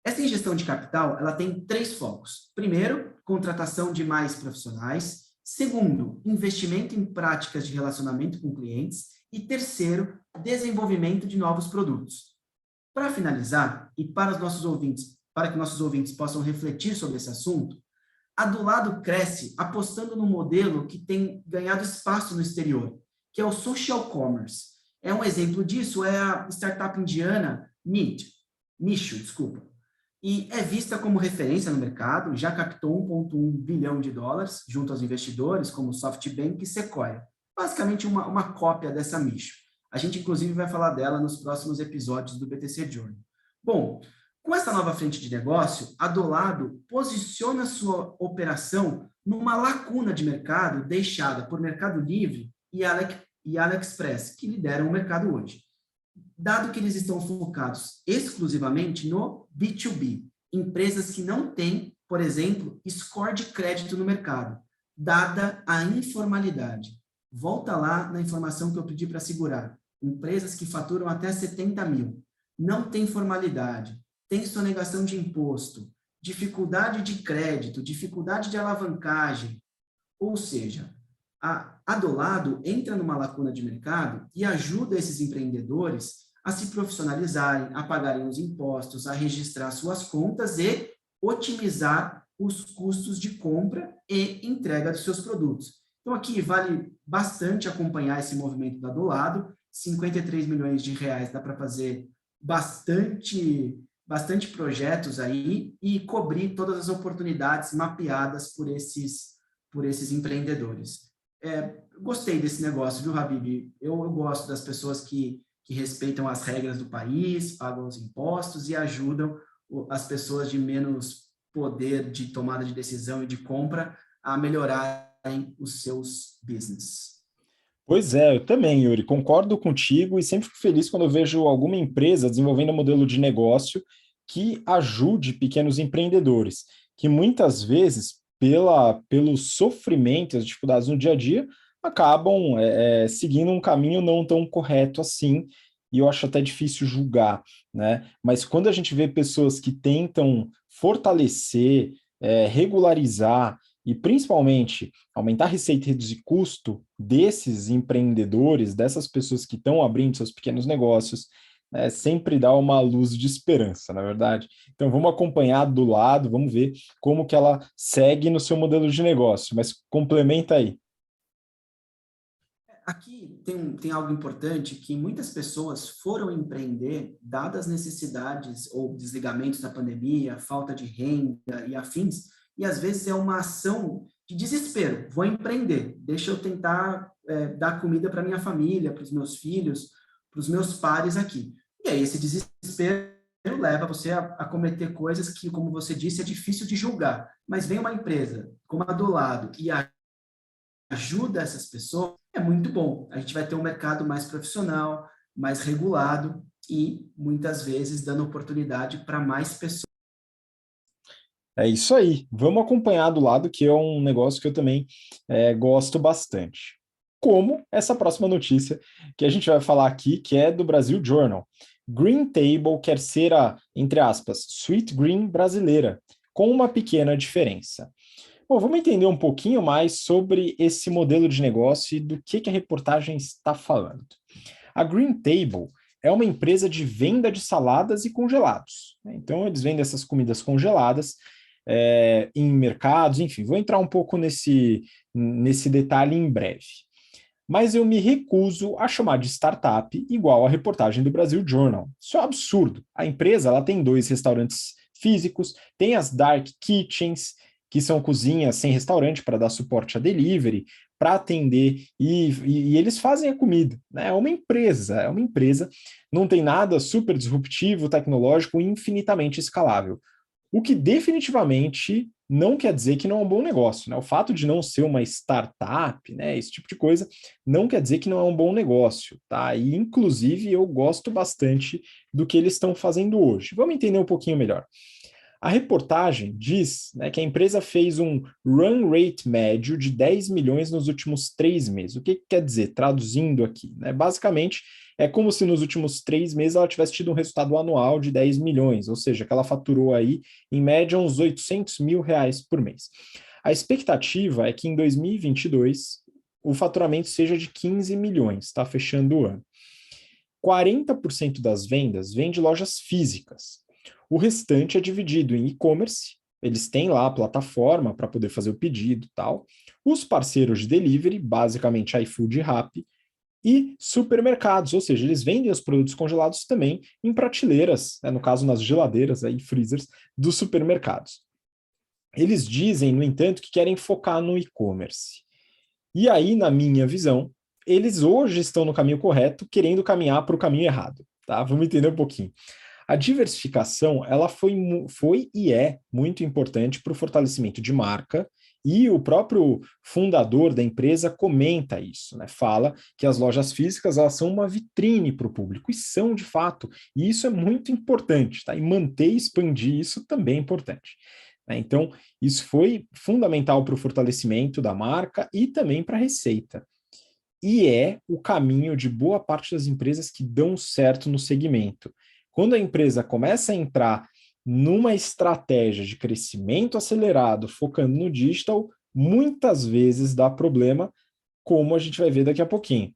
Essa ingestão de capital, ela tem 3 focos. Primeiro, contratação de mais profissionais. Segundo, investimento em práticas de relacionamento com clientes. E terceiro, desenvolvimento de novos produtos. Para finalizar, e para que nossos ouvintes possam refletir sobre esse assunto, a do lado cresce apostando no modelo que tem ganhado espaço no exterior, que é o social commerce. Um exemplo disso é a startup indiana Meesho, e é vista como referência no mercado, já captou 1,1 bilhão de dólares junto aos investidores como SoftBank e Sequoia. Basicamente uma cópia dessa Meesho. A gente, inclusive, vai falar dela nos próximos episódios do BTC Journey. Bom, com essa nova frente de negócio, a do lado posiciona sua operação numa lacuna de mercado deixada por Mercado Livre e AliExpress, que lideram o mercado hoje. dado que eles estão focados exclusivamente no B2B, empresas que não têm, por exemplo, score de crédito no mercado, dada a informalidade. Volta lá na informação que eu pedi para segurar. Empresas que faturam até 70 mil, não tem formalidade, tem sonegação de imposto, dificuldade de crédito, dificuldade de alavancagem, ou seja, a Dolado entra numa lacuna de mercado e ajuda esses empreendedores a se profissionalizarem, a pagarem os impostos, a registrar suas contas e otimizar os custos de compra e entrega dos seus produtos. Então, aqui vale bastante acompanhar esse movimento da Dolado, 53 milhões de reais dá para fazer bastante projetos aí e cobrir todas as oportunidades mapeadas por esses empreendedores. Gostei desse negócio, viu, Habib? Eu gosto das pessoas que respeitam as regras do país, pagam os impostos e ajudam as pessoas de menos poder de tomada de decisão e de compra a melhorarem os seus business. Pois é, eu também, Yuri, concordo contigo e sempre fico feliz quando eu vejo alguma empresa desenvolvendo um modelo de negócio que ajude pequenos empreendedores, que muitas vezes, pelo sofrimento, as dificuldades no dia a dia, acabam seguindo um caminho não tão correto assim, e eu acho até difícil julgar, né? Mas quando a gente vê pessoas que tentam fortalecer, regularizar, e principalmente aumentar a receita e reduzir custo desses empreendedores, dessas pessoas que estão abrindo seus pequenos negócios, sempre dá uma luz de esperança, na verdade. Então vamos acompanhar do lado, vamos ver como que ela segue no seu modelo de negócio, mas complementa aí. Aqui tem algo importante que muitas pessoas foram empreender, dadas as necessidades ou desligamentos da pandemia, falta de renda e afins, e às vezes é uma ação de desespero. Vou empreender, deixa eu tentar dar comida para minha família, para os meus filhos, para os meus pares aqui. E aí esse desespero leva você a cometer coisas que, como você disse, é difícil de julgar. Mas vem uma empresa como a do lado e ajuda essas pessoas, é muito bom. A gente vai ter um mercado mais profissional, mais regulado e, muitas vezes, dando oportunidade para mais pessoas. É isso aí. Vamos acompanhar do lado, que é um negócio que eu também gosto bastante. Como essa próxima notícia que a gente vai falar aqui, que é do Brasil Journal. Green Table quer ser a, entre aspas, Sweet Green brasileira, com uma pequena diferença. Bom, vamos entender um pouquinho mais sobre esse modelo de negócio e do que a reportagem está falando. A Green Table é uma empresa de venda de saladas e congelados. Então, eles vendem essas comidas congeladas em mercados, enfim, vou entrar um pouco nesse detalhe em breve. Mas eu me recuso a chamar de startup igual a reportagem do Brasil Journal. Isso é um absurdo. A empresa ela tem 2 restaurantes físicos, tem as dark kitchens, que são cozinhas sem restaurante para dar suporte a delivery, para atender, e eles fazem a comida. Né? É uma empresa, não tem nada super disruptivo, tecnológico, infinitamente escalável. O que definitivamente não quer dizer que não é um bom negócio. Né? O fato de não ser uma startup, né, esse tipo de coisa, não quer dizer que não é um bom negócio. Tá? E, inclusive, eu gosto bastante do que eles estão fazendo hoje. Vamos entender um pouquinho melhor. A reportagem diz, né, que a empresa fez um run rate médio de 10 milhões nos últimos 3 meses. O que quer dizer? Traduzindo aqui, né? Basicamente, é como se nos últimos 3 meses ela tivesse tido um resultado anual de 10 milhões, ou seja, que ela faturou aí, em média, uns 800 mil reais por mês. A expectativa é que em 2022 o faturamento seja de 15 milhões, está fechando o ano. 40% das vendas vem de lojas físicas. O restante é dividido em e-commerce, eles têm lá a plataforma para poder fazer o pedido e tal, os parceiros de delivery, basicamente iFood e Rappi, e supermercados, ou seja, eles vendem os produtos congelados também em prateleiras, né, no caso nas geladeiras e freezers dos supermercados. Eles dizem, no entanto, que querem focar no e-commerce. E aí, na minha visão, eles hoje estão no caminho correto, querendo caminhar para o caminho errado. Tá? Vamos entender um pouquinho. A diversificação ela foi e é muito importante para o fortalecimento de marca E o próprio fundador da empresa comenta isso, né? Fala que as lojas físicas elas são uma vitrine para o público, e são de fato, e isso é muito importante, tá? E manter e expandir isso também é importante. Né? Então, isso foi fundamental para o fortalecimento da marca e também para a receita. E é o caminho de boa parte das empresas que dão certo no segmento. Quando a empresa começa a entrar numa estratégia de crescimento acelerado, focando no digital, muitas vezes dá problema, como a gente vai ver daqui a pouquinho.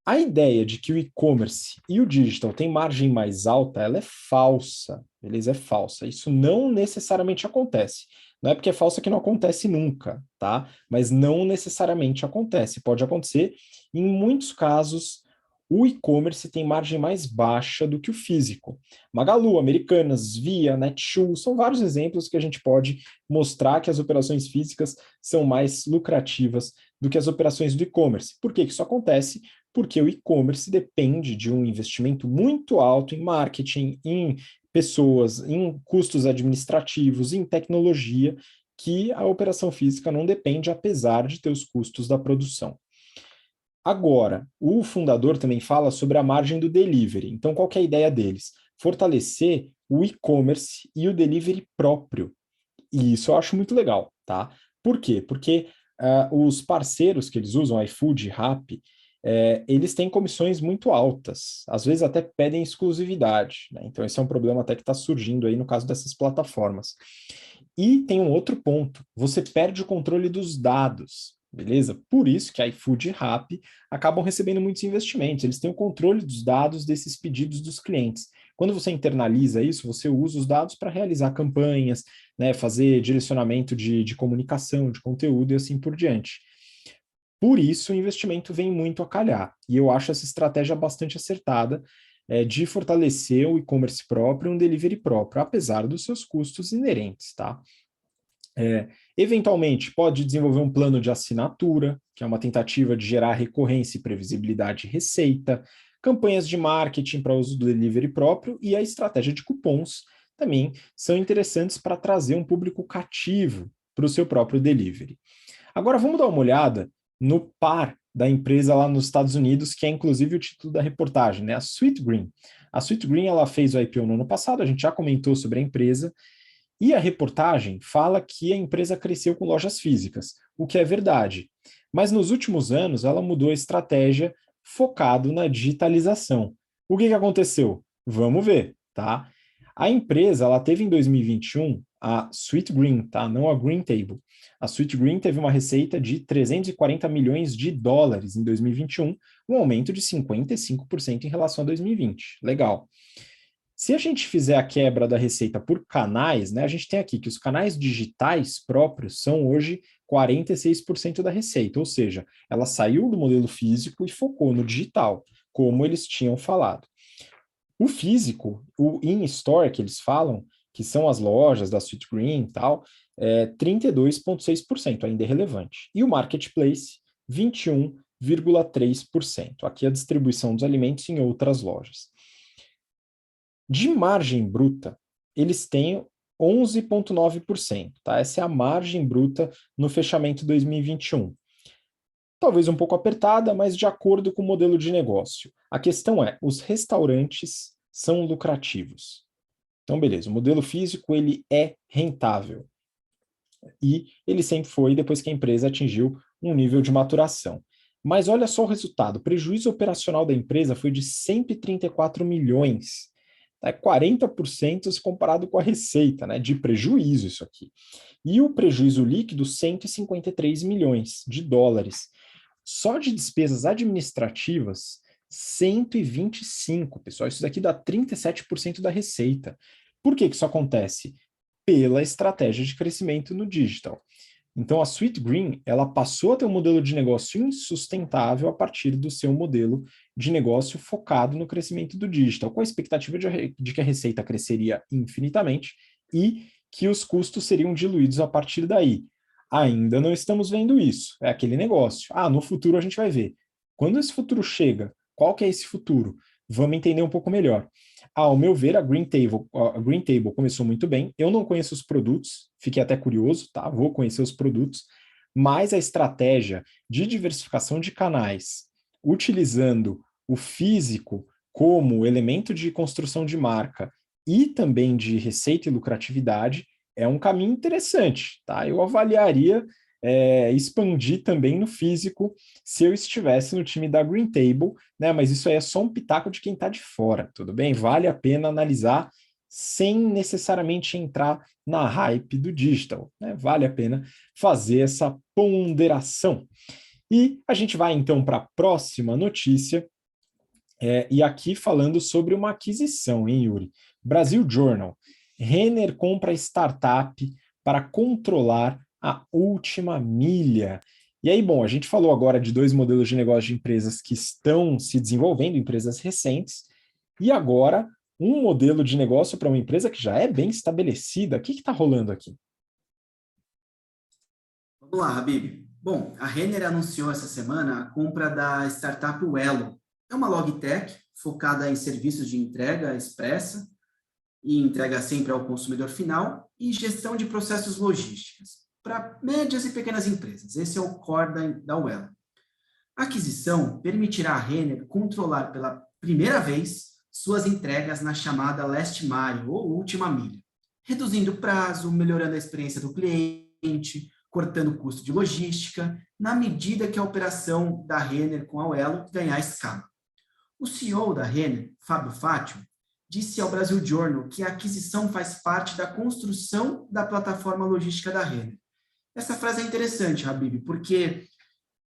A ideia de que o e-commerce e o digital têm margem mais alta, ela é falsa, beleza? É falsa. Isso não necessariamente acontece. Não é porque é falsa que não acontece nunca, tá? Mas não necessariamente acontece. Pode acontecer. Em muitos casos, o e-commerce tem margem mais baixa do que o físico. Magalu, Americanas, Via, Netshoes, são vários exemplos que a gente pode mostrar que as operações físicas são mais lucrativas do que as operações do e-commerce. Por que isso acontece? Porque o e-commerce depende de um investimento muito alto em marketing, em pessoas, em custos administrativos, em tecnologia, que a operação física não depende, apesar de ter os custos da produção. Agora, o fundador também fala sobre a margem do delivery. Então, qual que é a ideia deles? Fortalecer o e-commerce e o delivery próprio. E isso eu acho muito legal, tá? Por quê? Porque os parceiros que eles usam, iFood, Rappi, eles têm comissões muito altas, às vezes até pedem exclusividade, né? Então esse é um problema até que está surgindo aí no caso dessas plataformas. E tem um outro ponto, você perde o controle dos dados, beleza? Por isso que a iFood e Rappi acabam recebendo muitos investimentos, eles têm o controle dos dados desses pedidos dos clientes. Quando você internaliza isso, você usa os dados para realizar campanhas, né, fazer direcionamento de comunicação, de conteúdo e assim por diante. Por isso, o investimento vem muito a calhar. E eu acho essa estratégia bastante acertada de fortalecer o e-commerce próprio e um delivery próprio, apesar dos seus custos inerentes, tá? Eventualmente, pode desenvolver um plano de assinatura, que é uma tentativa de gerar recorrência e previsibilidade de receita, campanhas de marketing para uso do delivery próprio e a estratégia de cupons também são interessantes para trazer um público cativo para o seu próprio delivery. Agora vamos dar uma olhada no par da empresa lá nos Estados Unidos, que é inclusive o título da reportagem, né? A Sweetgreen. A Sweetgreen ela fez o IPO no ano passado, a gente já comentou sobre a empresa, e a reportagem fala que a empresa cresceu com lojas físicas, o que é verdade. Mas nos últimos anos ela mudou a estratégia focado na digitalização. O que aconteceu? Vamos ver, tá? A empresa ela teve em 2021 a Sweetgreen, tá? Não a Green Table. A Sweetgreen teve uma receita de 340 milhões de dólares em 2021, um aumento de 55% em relação a 2020. Legal. Se a gente fizer a quebra da receita por canais, né, a gente tem aqui que os canais digitais próprios são hoje 46% da receita, ou seja, ela saiu do modelo físico e focou no digital, como eles tinham falado. O físico, o in-store que eles falam, que são as lojas da Sweetgreen e tal, 32,6%, ainda é relevante. E o marketplace, 21,3%. Aqui a distribuição dos alimentos em outras lojas. De margem bruta, eles têm 11,9%, tá? Essa é a margem bruta no fechamento de 2021. Talvez um pouco apertada, mas de acordo com o modelo de negócio. A questão é, os restaurantes são lucrativos. Então, beleza, o modelo físico ele é rentável. E ele sempre foi depois que a empresa atingiu um nível de maturação. Mas olha só o resultado, o prejuízo operacional da empresa foi de 134 milhões. 40% se comparado com a receita, né, de prejuízo isso aqui. E o prejuízo líquido, 153 milhões de dólares. Só de despesas administrativas, 125, pessoal. Isso daqui dá 37% da receita. Por que isso acontece? Pela estratégia de crescimento no digital. Então, a Sweetgreen, ela passou a ter um modelo de negócio insustentável a partir do seu modelo de negócio focado no crescimento do digital, com a expectativa de que a receita cresceria infinitamente e que os custos seriam diluídos a partir daí. Ainda não estamos vendo isso, é aquele negócio. No futuro a gente vai ver. Quando esse futuro chega, qual que é esse futuro? Vamos entender um pouco melhor. ao meu ver, a Green Table começou muito bem. Eu não conheço os produtos, fiquei até curioso, tá? Vou conhecer os produtos, mas a estratégia de diversificação de canais, utilizando o físico como elemento de construção de marca e também de receita e lucratividade, é um caminho interessante, tá? Eu avaliaria expandir também no físico se eu estivesse no time da Green Table, né? Mas isso aí é só um pitaco de quem está de fora, tudo bem? Vale a pena analisar sem necessariamente entrar na hype do digital, né? Vale a pena fazer essa ponderação. E a gente vai então para a próxima notícia, e aqui falando sobre uma aquisição, hein, Yuri? Brasil Journal. Renner compra startup para controlar a última milha. E aí, bom, a gente falou agora de dois modelos de negócio de empresas que estão se desenvolvendo, empresas recentes, e agora um modelo de negócio para uma empresa que já é bem estabelecida. O que está rolando aqui? Vamos lá, Habib. Bom, a Renner anunciou essa semana a compra da startup Uelo. É uma logtech focada em serviços de entrega expressa e entrega sempre ao consumidor final e gestão de processos logísticos para médias e pequenas empresas. Esse é o core da Uelo. A aquisição permitirá à Renner controlar pela primeira vez suas entregas na chamada last mile ou última milha, reduzindo o prazo, melhorando a experiência do cliente, cortando o custo de logística, na medida que a operação da Renner com a Uelo ganhar escala. O CEO da Renner, Fábio Fátio, disse ao Brasil Journal que a aquisição faz parte da construção da plataforma logística da Renner. Essa frase é interessante, Habib, porque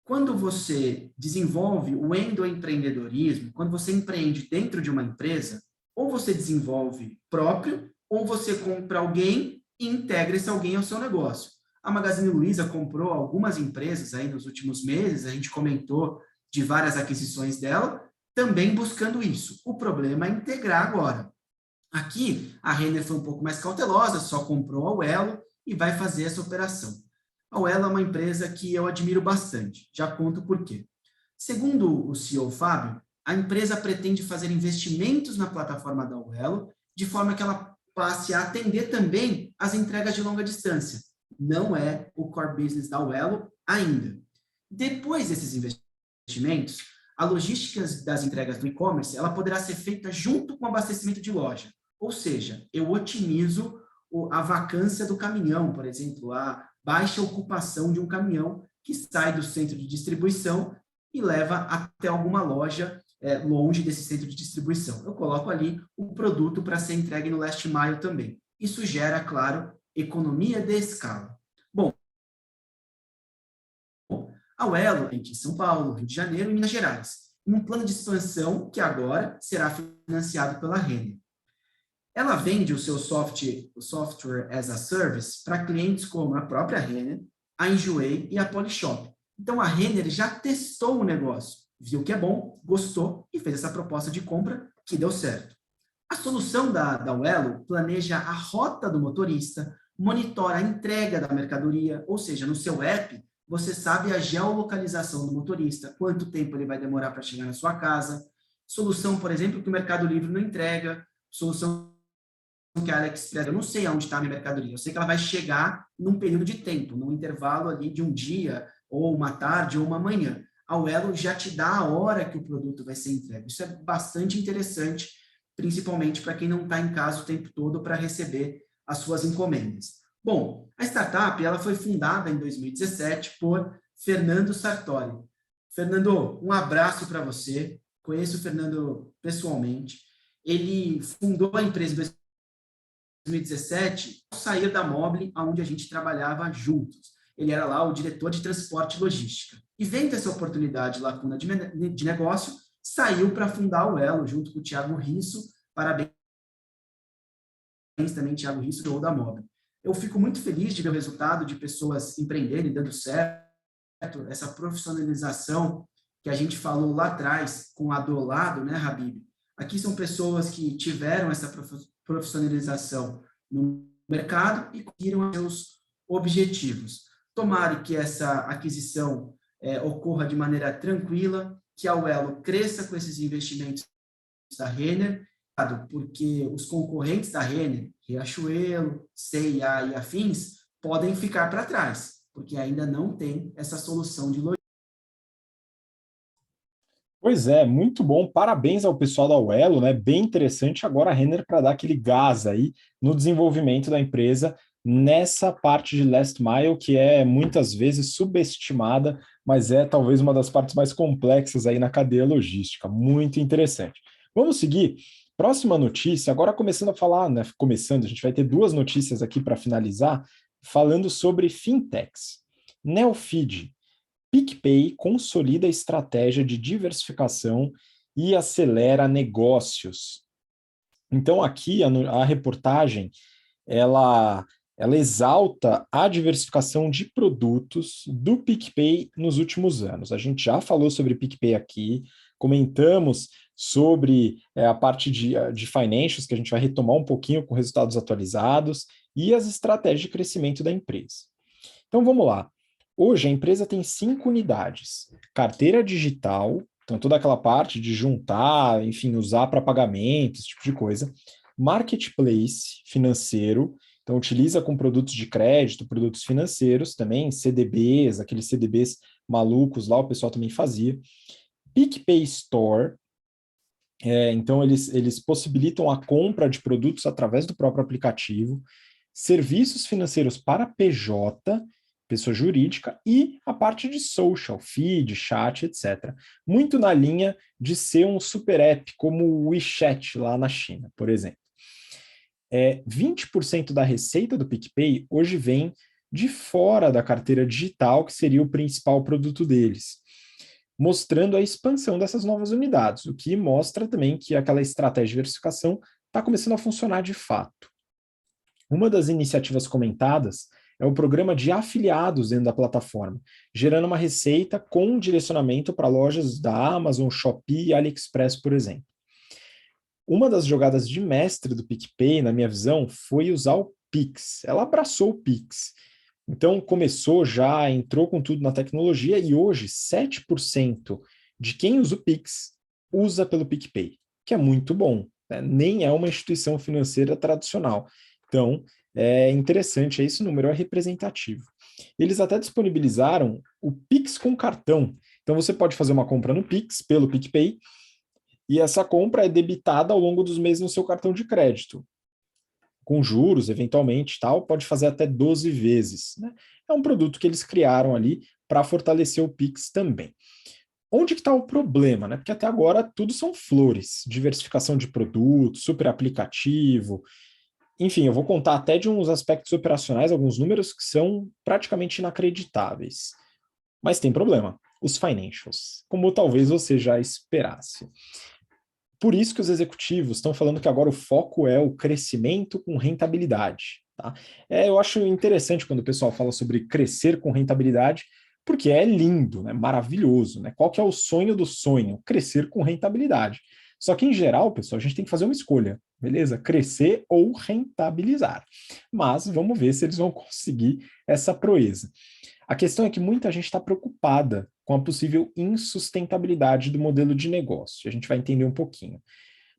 quando você desenvolve o endoempreendedorismo, quando você empreende dentro de uma empresa, ou você desenvolve próprio, ou você compra alguém e integra esse alguém ao seu negócio. A Magazine Luiza comprou algumas empresas aí nos últimos meses, a gente comentou de várias aquisições dela, também buscando isso. O problema é integrar agora. Aqui, a Renner foi um pouco mais cautelosa, só comprou a Uelo e vai fazer essa operação. A Uelo é uma empresa que eu admiro bastante, já conto por quê. Segundo o CEO Fábio, a empresa pretende fazer investimentos na plataforma da Uelo, de forma que ela passe a atender também as entregas de longa distância. Não é o core business da Uelo ainda. Depois desses investimentos, a logística das entregas do e-commerce ela poderá ser feita junto com o abastecimento de loja. Ou seja, eu otimizo a vacância do caminhão, por exemplo, a baixa ocupação de um caminhão que sai do centro de distribuição e leva até alguma loja longe desse centro de distribuição. Eu coloco ali o produto para ser entregue no last mile também. Isso gera, claro, economia de escala. Bom, a Uelo em São Paulo, Rio de Janeiro e Minas Gerais, em um plano de expansão que agora será financiado pela Renner. Ela vende o seu software as a service para clientes como a própria Renner, a Enjoei e a Polishop. Então, a Renner já testou o negócio, viu que é bom, gostou e fez essa proposta de compra que deu certo. A solução da Uelo planeja a rota do motorista, monitora a entrega da mercadoria, ou seja, no seu app, você sabe a geolocalização do motorista, quanto tempo ele vai demorar para chegar na sua casa. Solução, por exemplo, que o Mercado Livre não entrega, solução que a AliExpress, eu não sei aonde está a minha mercadoria, eu sei que ela vai chegar num período de tempo, num intervalo ali de um dia, ou uma tarde, ou uma manhã. A Uelo já te dá a hora que o produto vai ser entregue. Isso é bastante interessante, principalmente para quem não está em casa o tempo todo para receber as suas encomendas. Bom, a startup ela foi fundada em 2017 por Fernando Sartori. Fernando, um abraço para você. Conheço o Fernando pessoalmente. Ele fundou a empresa em 2017, ao sair da Mobile, onde a gente trabalhava juntos. Ele era lá o diretor de transporte e logística. E vendo essa oportunidade, lacuna de negócio, saiu para fundar o Elo, junto com o Thiago Risso. Parabéns também, Thiago Risso, do da Mobile. Eu fico muito feliz de ver o resultado de pessoas empreenderem, dando certo, essa profissionalização que a gente falou lá atrás, com a do lado, né, Habib? Aqui são pessoas que tiveram essa profissionalização no mercado e conseguiram seus objetivos. Tomara que essa aquisição ocorra de maneira tranquila, que a Uelo cresça com esses investimentos da Renner, porque os concorrentes da Renner, Riachuelo, C&A e afins, podem ficar para trás, porque ainda não tem essa solução de logística. Pois é, muito bom. Parabéns ao pessoal da Uelo, né? Bem interessante agora a Renner para dar aquele gás aí no desenvolvimento da empresa nessa parte de last mile que é muitas vezes subestimada, mas é talvez uma das partes mais complexas aí na cadeia logística. Muito interessante. Vamos seguir. Próxima notícia, agora começando a falar, né? Começando, a gente vai ter duas notícias aqui para finalizar, falando sobre fintechs. Neofeed. PicPay consolida a estratégia de diversificação e acelera negócios. Então, aqui a reportagem ela exalta a diversificação de produtos do PicPay nos últimos anos. A gente já falou sobre PicPay aqui, comentamos sobre a parte de financials, que a gente vai retomar um pouquinho com resultados atualizados, e as estratégias de crescimento da empresa. Então, vamos lá. Hoje, a empresa tem 5 unidades. Carteira digital, então toda aquela parte de juntar, enfim, usar para pagamento, esse tipo de coisa. Marketplace financeiro, então utiliza com produtos de crédito, produtos financeiros também, CDBs, aqueles CDBs malucos lá, o pessoal também fazia. PicPay Store, então eles possibilitam a compra de produtos através do próprio aplicativo. Serviços financeiros para PJ, pessoa jurídica, e a parte de social, feed, chat, etc. Muito na linha de ser um super app, como o WeChat lá na China, por exemplo. 20% da receita do PicPay hoje vem de fora da carteira digital, que seria o principal produto deles, mostrando a expansão dessas novas unidades, o que mostra também que aquela estratégia de diversificação está começando a funcionar de fato. Uma das iniciativas comentadas é o programa de afiliados dentro da plataforma, gerando uma receita com direcionamento para lojas da Amazon, Shopee e AliExpress, por exemplo. Uma das jogadas de mestre do PicPay, na minha visão, foi usar o Pix. Ela abraçou o Pix. Então, começou já, entrou com tudo na tecnologia e hoje 7% de quem usa o Pix usa pelo PicPay, que é muito bom, né? Nem é uma instituição financeira tradicional. Então, é interessante, esse número é representativo. Eles até disponibilizaram o Pix com cartão. Então, você pode fazer uma compra no Pix, pelo PicPay, e essa compra é debitada ao longo dos meses no seu cartão de crédito, com juros, eventualmente, tal, pode fazer até 12 vezes. Né? É um produto que eles criaram ali para fortalecer o Pix também. Onde que está o problema? Né? Porque até agora tudo são flores, diversificação de produtos, super aplicativo. Enfim, eu vou contar até de uns aspectos operacionais, alguns números que são praticamente inacreditáveis. Mas tem problema, os financials, como talvez você já esperasse. Por isso que os executivos estão falando que agora o foco é o crescimento com rentabilidade. Tá? Eu acho interessante quando o pessoal fala sobre crescer com rentabilidade, porque é lindo, né? Maravilhoso. Né? Qual que é o sonho do sonho? Crescer com rentabilidade. Só que, em geral, pessoal, a gente tem que fazer uma escolha, beleza? Crescer ou rentabilizar. Mas vamos ver se eles vão conseguir essa proeza. A questão é que muita gente está preocupada com a possível insustentabilidade do modelo de negócio. A gente vai entender um pouquinho.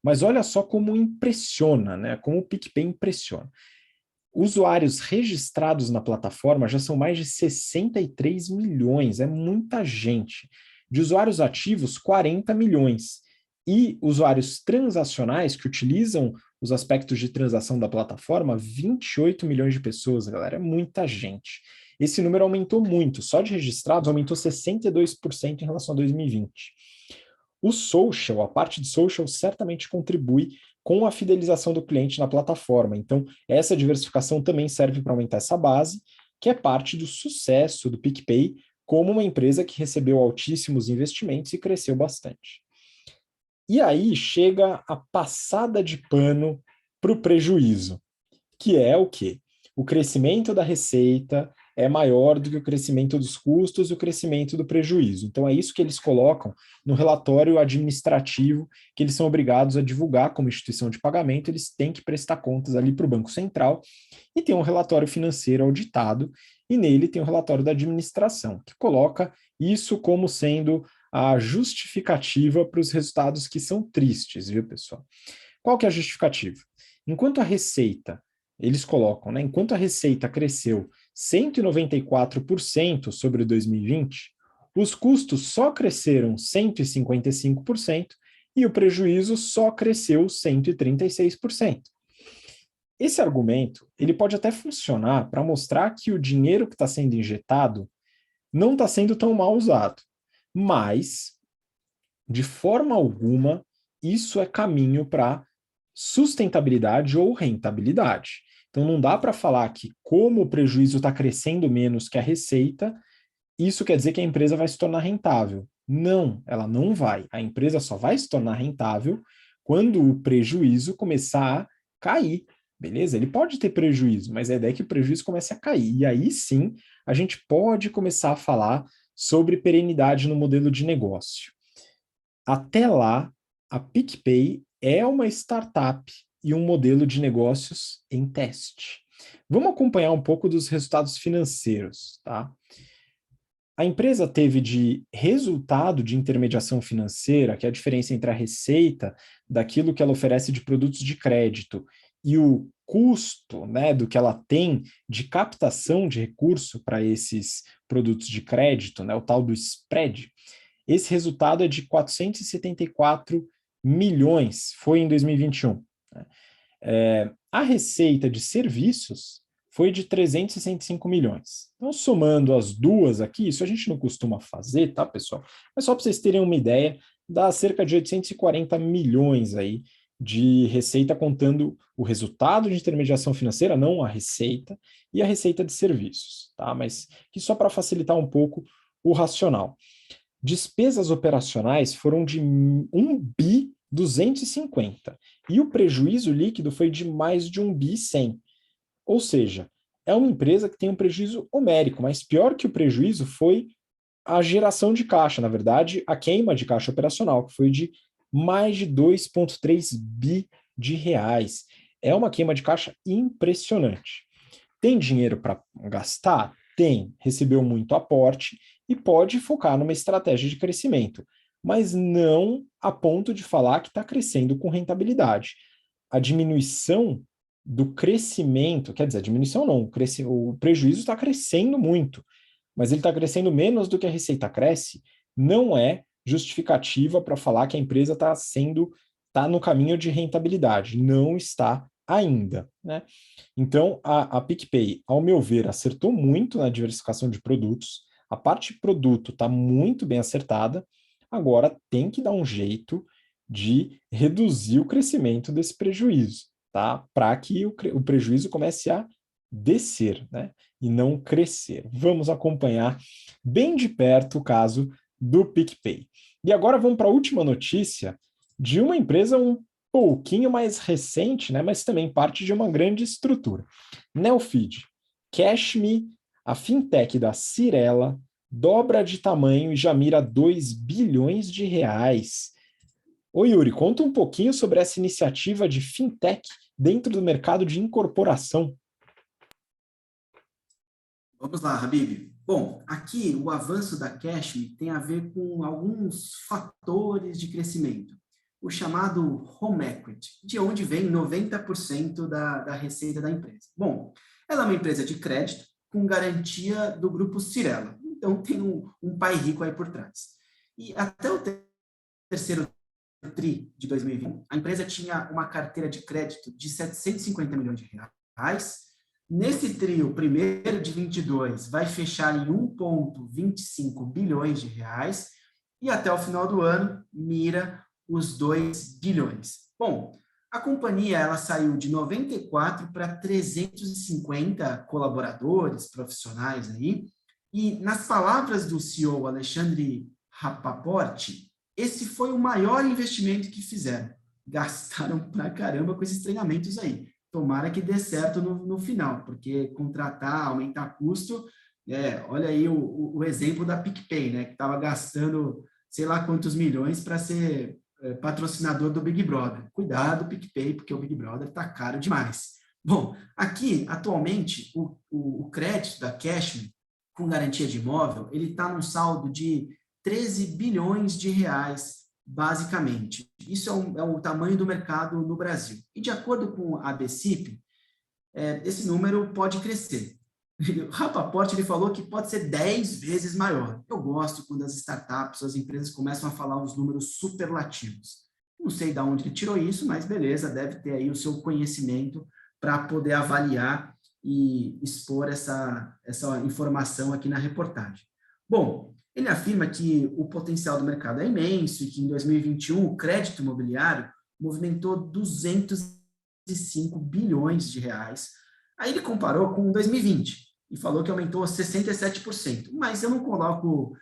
Mas olha só como impressiona, né? Como o PicPay impressiona. Usuários registrados na plataforma já são mais de 63 milhões, é muita gente. De usuários ativos, 40 milhões. E usuários transacionais que utilizam os aspectos de transação da plataforma, 28 milhões de pessoas, galera, é muita gente. Esse número aumentou muito, só de registrados aumentou 62% em relação a 2020. O social, a parte de social, certamente contribui com a fidelização do cliente na plataforma. Então, essa diversificação também serve para aumentar essa base, que é parte do sucesso do PicPay como uma empresa que recebeu altíssimos investimentos e cresceu bastante. E aí chega a passada de pano para o prejuízo, que é o quê? O crescimento da receita é maior do que o crescimento dos custos e o crescimento do prejuízo. Então, é isso que eles colocam no relatório administrativo que eles são obrigados a divulgar como instituição de pagamento, eles têm que prestar contas ali para o Banco Central e tem um relatório financeiro auditado e nele tem o relatório da administração, que coloca isso como sendo a justificativa para os resultados que são tristes, viu, pessoal? Qual que é a justificativa? Enquanto a receita, eles colocam, né? Enquanto a receita cresceu 194% sobre 2020, os custos só cresceram 155% e o prejuízo só cresceu 136%. Esse argumento ele pode até funcionar para mostrar que o dinheiro que está sendo injetado não está sendo tão mal usado, mas, de forma alguma, isso é caminho para sustentabilidade ou rentabilidade. Então, não dá para falar que, como o prejuízo está crescendo menos que a receita, isso quer dizer que a empresa vai se tornar rentável. Não, ela não vai. A empresa só vai se tornar rentável quando o prejuízo começar a cair. Beleza? Ele pode ter prejuízo, mas a ideia é que o prejuízo comece a cair. E aí sim, a gente pode começar a falar sobre perenidade no modelo de negócio. Até lá, a PicPay é uma startup e um modelo de negócios em teste. Vamos acompanhar um pouco dos resultados financeiros, tá? A empresa teve de resultado de intermediação financeira, que é a diferença entre a receita daquilo que ela oferece de produtos de crédito e o custo, né, do que ela tem de captação de recurso para esses produtos de crédito, né, o tal do spread. Esse resultado é de 474 milhões, foi em 2021. A receita de serviços foi de 365 milhões. Então, somando as duas aqui, isso a gente não costuma fazer, tá, pessoal? Mas só para vocês terem uma ideia, dá cerca de 840 milhões aí de receita, contando o resultado de intermediação financeira, não a receita, e a receita de serviços, tá? Mas que só para facilitar um pouco o racional. Despesas operacionais foram de 1.250 e o prejuízo líquido foi de mais de 1.100. Ou seja, é uma empresa que tem um prejuízo homérico, mas pior que o prejuízo foi a geração de caixa, na verdade, a queima de caixa operacional, que foi de mais de 2,3 bi de reais. É uma queima de caixa impressionante. Tem dinheiro para gastar? Tem. Recebeu muito aporte e pode focar numa estratégia de crescimento, mas não a ponto de falar que está crescendo com rentabilidade. A diminuição do crescimento, quer dizer, a diminuição não, o prejuízo está crescendo muito, mas ele está crescendo menos do que a receita cresce, não é justificativa para falar que a empresa está no caminho de rentabilidade. Não está ainda, né? Então, a PicPay, ao meu ver, acertou muito na diversificação de produtos. A parte de produto está muito bem acertada. Agora tem que dar um jeito de reduzir o crescimento desse prejuízo, tá? Para que o prejuízo comece a descer, né? E não crescer. Vamos acompanhar bem de perto o caso do PicPay. E agora vamos para a última notícia de uma empresa um pouquinho mais recente, né, mas também parte de uma grande estrutura. Neofeed, Cashme, a fintech da Cirela, dobra de tamanho e já mira 2 bilhões de reais. Ô Yuri, conta um pouquinho sobre essa iniciativa de fintech dentro do mercado de incorporação. Vamos lá, Habib. Bom, aqui o avanço da Cashme tem a ver com alguns fatores de crescimento. O chamado home equity, de onde vem 90% da receita da empresa. Bom, ela é uma empresa de crédito com garantia do grupo Cirela. Então, tem um pai rico aí por trás. E até o terceiro TRI de 2020, a empresa tinha uma carteira de crédito de 750 milhões de reais. Nesse trio, primeiro de 22, vai fechar em 1,25 bilhões de reais e até o final do ano mira os 2 bilhões. Bom, a companhia ela saiu de 94 para 350 colaboradores profissionais aí, e nas palavras do CEO Alexandre Rapaport, esse foi o maior investimento que fizeram. Gastaram pra caramba com esses treinamentos aí. Tomara que dê certo no final, porque contratar, aumentar custo, olha aí o exemplo da PicPay, né, que estava gastando sei lá quantos milhões para ser patrocinador do Big Brother. Cuidado, PicPay, porque o Big Brother está caro demais. Bom, aqui, atualmente, o crédito da Cashme, com garantia de imóvel, ele está num saldo de 13 bilhões de reais basicamente. Isso é o tamanho do mercado no Brasil. E de acordo com a BCIP, esse número pode crescer. O Rapaport ele falou que pode ser 10 vezes maior. Eu gosto quando as startups, as empresas começam a falar uns números superlativos. Não sei de onde ele tirou isso, mas beleza, deve ter aí o seu conhecimento para poder avaliar e expor essa informação aqui na reportagem. Bom, ele afirma que o potencial do mercado é imenso e que em 2021 o crédito imobiliário movimentou 205 bilhões de reais. Aí ele comparou com 2020 e falou que aumentou 67%, mas eu não coloco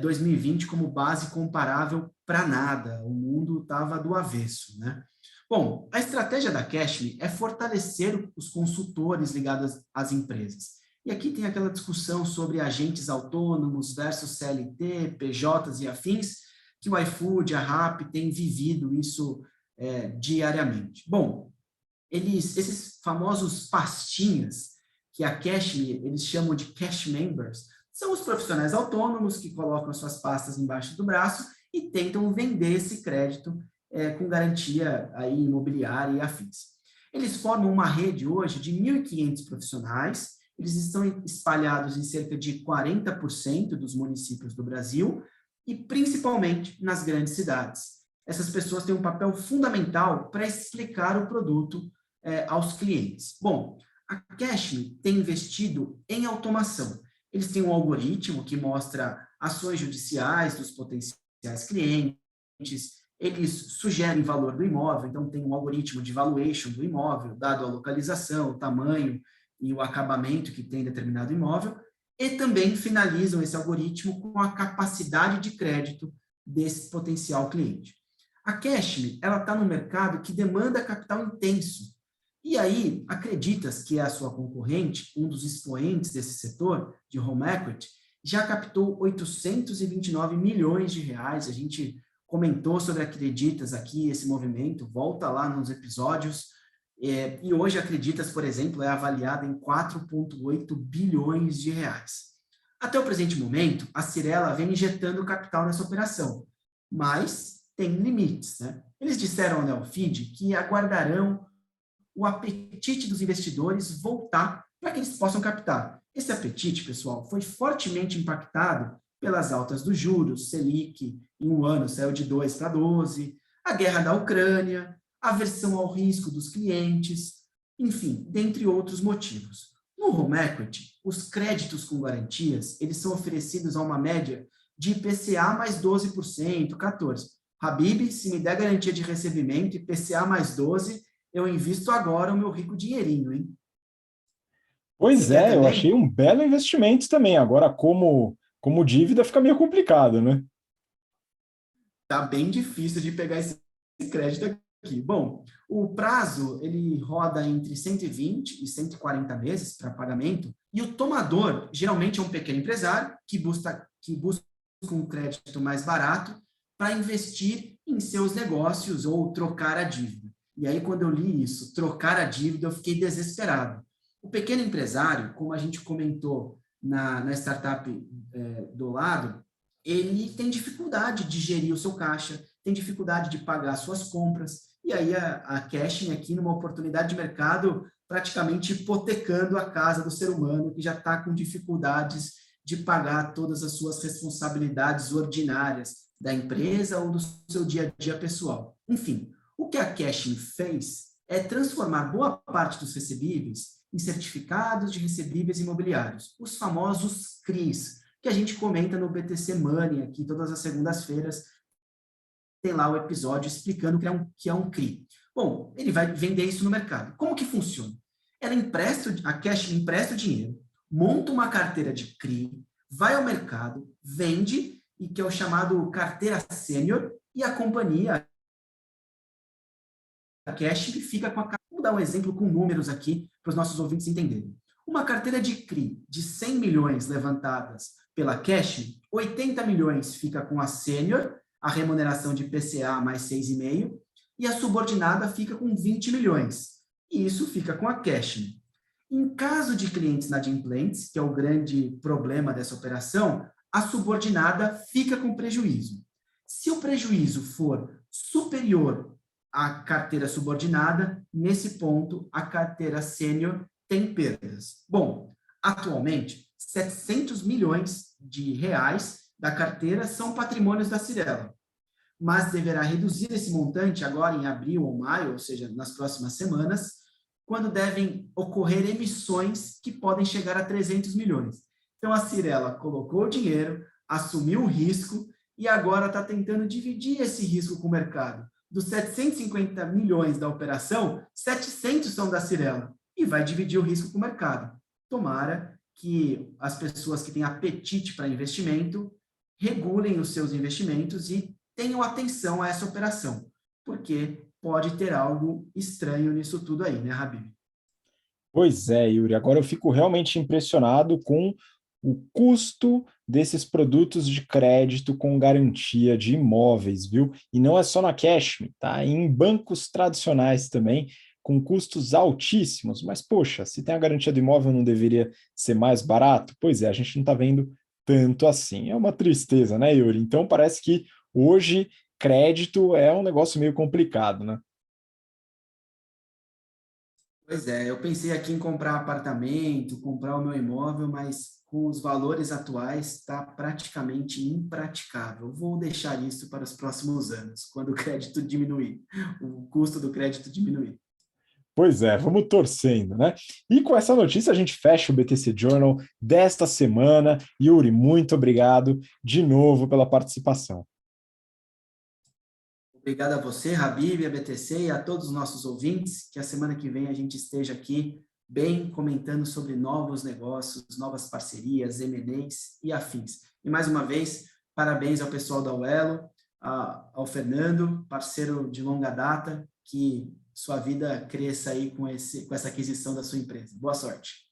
2020 como base comparável para nada, o mundo estava do avesso, né? Bom, a estratégia da Cashme é fortalecer os consultores ligados às empresas. E aqui tem aquela discussão sobre agentes autônomos versus CLT, PJs e afins, que o iFood, a Rappi têm vivido isso diariamente. Bom, esses famosos pastinhas, que a Cashme, eles chamam de cash members, são os profissionais autônomos que colocam as suas pastas embaixo do braço e tentam vender esse crédito com garantia aí imobiliária e afins. Eles formam uma rede hoje de 1.500 profissionais, eles estão espalhados em cerca de 40% dos municípios do Brasil e principalmente nas grandes cidades. Essas pessoas têm um papel fundamental para explicar o produto aos clientes. Bom, a Cashme tem investido em automação. Eles têm um algoritmo que mostra ações judiciais dos potenciais clientes, eles sugerem valor do imóvel, então tem um algoritmo de valuation do imóvel, dado a localização, o tamanho e o acabamento que tem determinado imóvel, e também finalizam esse algoritmo com a capacidade de crédito desse potencial cliente. A Cashme, ela está no mercado que demanda capital intenso, e aí, acreditas que a sua concorrente, um dos expoentes desse setor, de home equity, já captou 829 milhões de reais. A gente comentou sobre Acreditas aqui, esse movimento, volta lá nos episódios. E hoje Acreditas, por exemplo, é avaliada em 4,8 bilhões de reais. Até o presente momento, a Cyrela vem injetando capital nessa operação, mas tem limites, né? Eles disseram ao Neofeed que aguardarão o apetite dos investidores voltar para que eles possam captar. Esse apetite, pessoal, foi fortemente impactado pelas altas dos juros, Selic, em um ano saiu de 2 para 12, a guerra da Ucrânia, a aversão ao risco dos clientes, enfim, dentre outros motivos. No home equity, os créditos com garantias, eles são oferecidos a uma média de IPCA mais 12%, 14%. Habib, se me der garantia de recebimento, IPCA mais 12%, eu invisto agora o meu rico dinheirinho, hein? Pois é, eu achei um belo investimento também. Agora, como dívida, fica meio complicado, né? Tá bem difícil de pegar esse crédito aqui. Bom, o prazo, ele roda entre 120 e 140 meses para pagamento, e o tomador, geralmente é um pequeno empresário que busca um crédito mais barato para investir em seus negócios ou trocar a dívida. E aí, quando eu li isso, trocar a dívida, eu fiquei desesperado. O pequeno empresário, como a gente comentou na startup do lado, ele tem dificuldade de gerir o seu caixa, tem dificuldade de pagar suas compras, e aí a Cashme aqui, numa oportunidade de mercado, praticamente hipotecando a casa do ser humano, que já está com dificuldades de pagar todas as suas responsabilidades ordinárias da empresa ou do seu dia a dia pessoal. Enfim, o que a Cashme fez é transformar boa parte dos recebíveis em certificados de recebíveis imobiliários, os famosos CRIs, que a gente comenta no BTC Money aqui todas as segundas-feiras. Tem lá o episódio explicando que é um CRI. Bom, ele vai vender isso no mercado. Como que funciona? A Cashme empresta o dinheiro, monta uma carteira de CRI, vai ao mercado, vende, e que é o chamado carteira sênior, e a companhia, a Cashme, fica com a... Vou dar um exemplo com números aqui para os nossos ouvintes entenderem. Uma carteira de CRI de 100 milhões levantadas pela Cashme, 80 milhões fica com a sênior, a remuneração de PCA mais 6,5%, e a subordinada fica com 20 milhões. E isso fica com a Cashme. Em caso de clientes inadimplentes, que é o grande problema dessa operação, a subordinada fica com prejuízo. Se o prejuízo for superior à carteira subordinada, nesse ponto, a carteira sênior tem perdas. Bom, atualmente, 700 milhões de reais da carteira são patrimônios da Cyrela, mas deverá reduzir esse montante agora em abril ou maio, ou seja, nas próximas semanas, quando devem ocorrer emissões que podem chegar a 300 milhões. Então, a Cyrela colocou o dinheiro, assumiu o risco e agora está tentando dividir esse risco com o mercado. Dos 750 milhões da operação, 700 são da Cyrela e vai dividir o risco com o mercado. Tomara que as pessoas que têm apetite para investimento regulem os seus investimentos e tenham atenção a essa operação, porque pode ter algo estranho nisso tudo aí, né, Habib? Pois é, Yuri. Agora eu fico realmente impressionado com o custo desses produtos de crédito com garantia de imóveis, viu? E não é só na Cashme, tá? Em bancos tradicionais também, com custos altíssimos. Mas, poxa, se tem a garantia do imóvel, não deveria ser mais barato? Pois é, a gente não está vendo tanto assim. É uma tristeza, né, Yuri? Então parece que hoje crédito é um negócio meio complicado, né? Pois é, eu pensei aqui em comprar apartamento, comprar o meu imóvel, mas com os valores atuais está praticamente impraticável. Vou deixar isso para os próximos anos, quando o crédito diminuir, o custo do crédito diminuir. Pois é, vamos torcendo, né? E com essa notícia a gente fecha o BTC Journal desta semana. Yuri, muito obrigado de novo pela participação. Obrigado a você, Habib, a BTC e a todos os nossos ouvintes. Que a semana que vem a gente esteja aqui bem comentando sobre novos negócios, novas parcerias, M&As e afins. E mais uma vez, parabéns ao pessoal da Uelo, ao Fernando, parceiro de longa data, que sua vida cresça aí com essa aquisição da sua empresa. Boa sorte.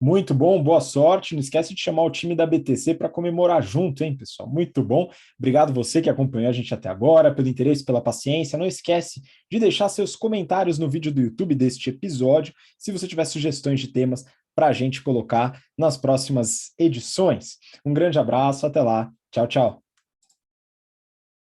Muito bom, boa sorte. Não esquece de chamar o time da BTC para comemorar junto, hein, pessoal? Muito bom. Obrigado você que acompanhou a gente até agora, pelo interesse, pela paciência. Não esquece de deixar seus comentários no vídeo do YouTube deste episódio, se você tiver sugestões de temas para a gente colocar nas próximas edições. Um grande abraço, até lá. Tchau, tchau.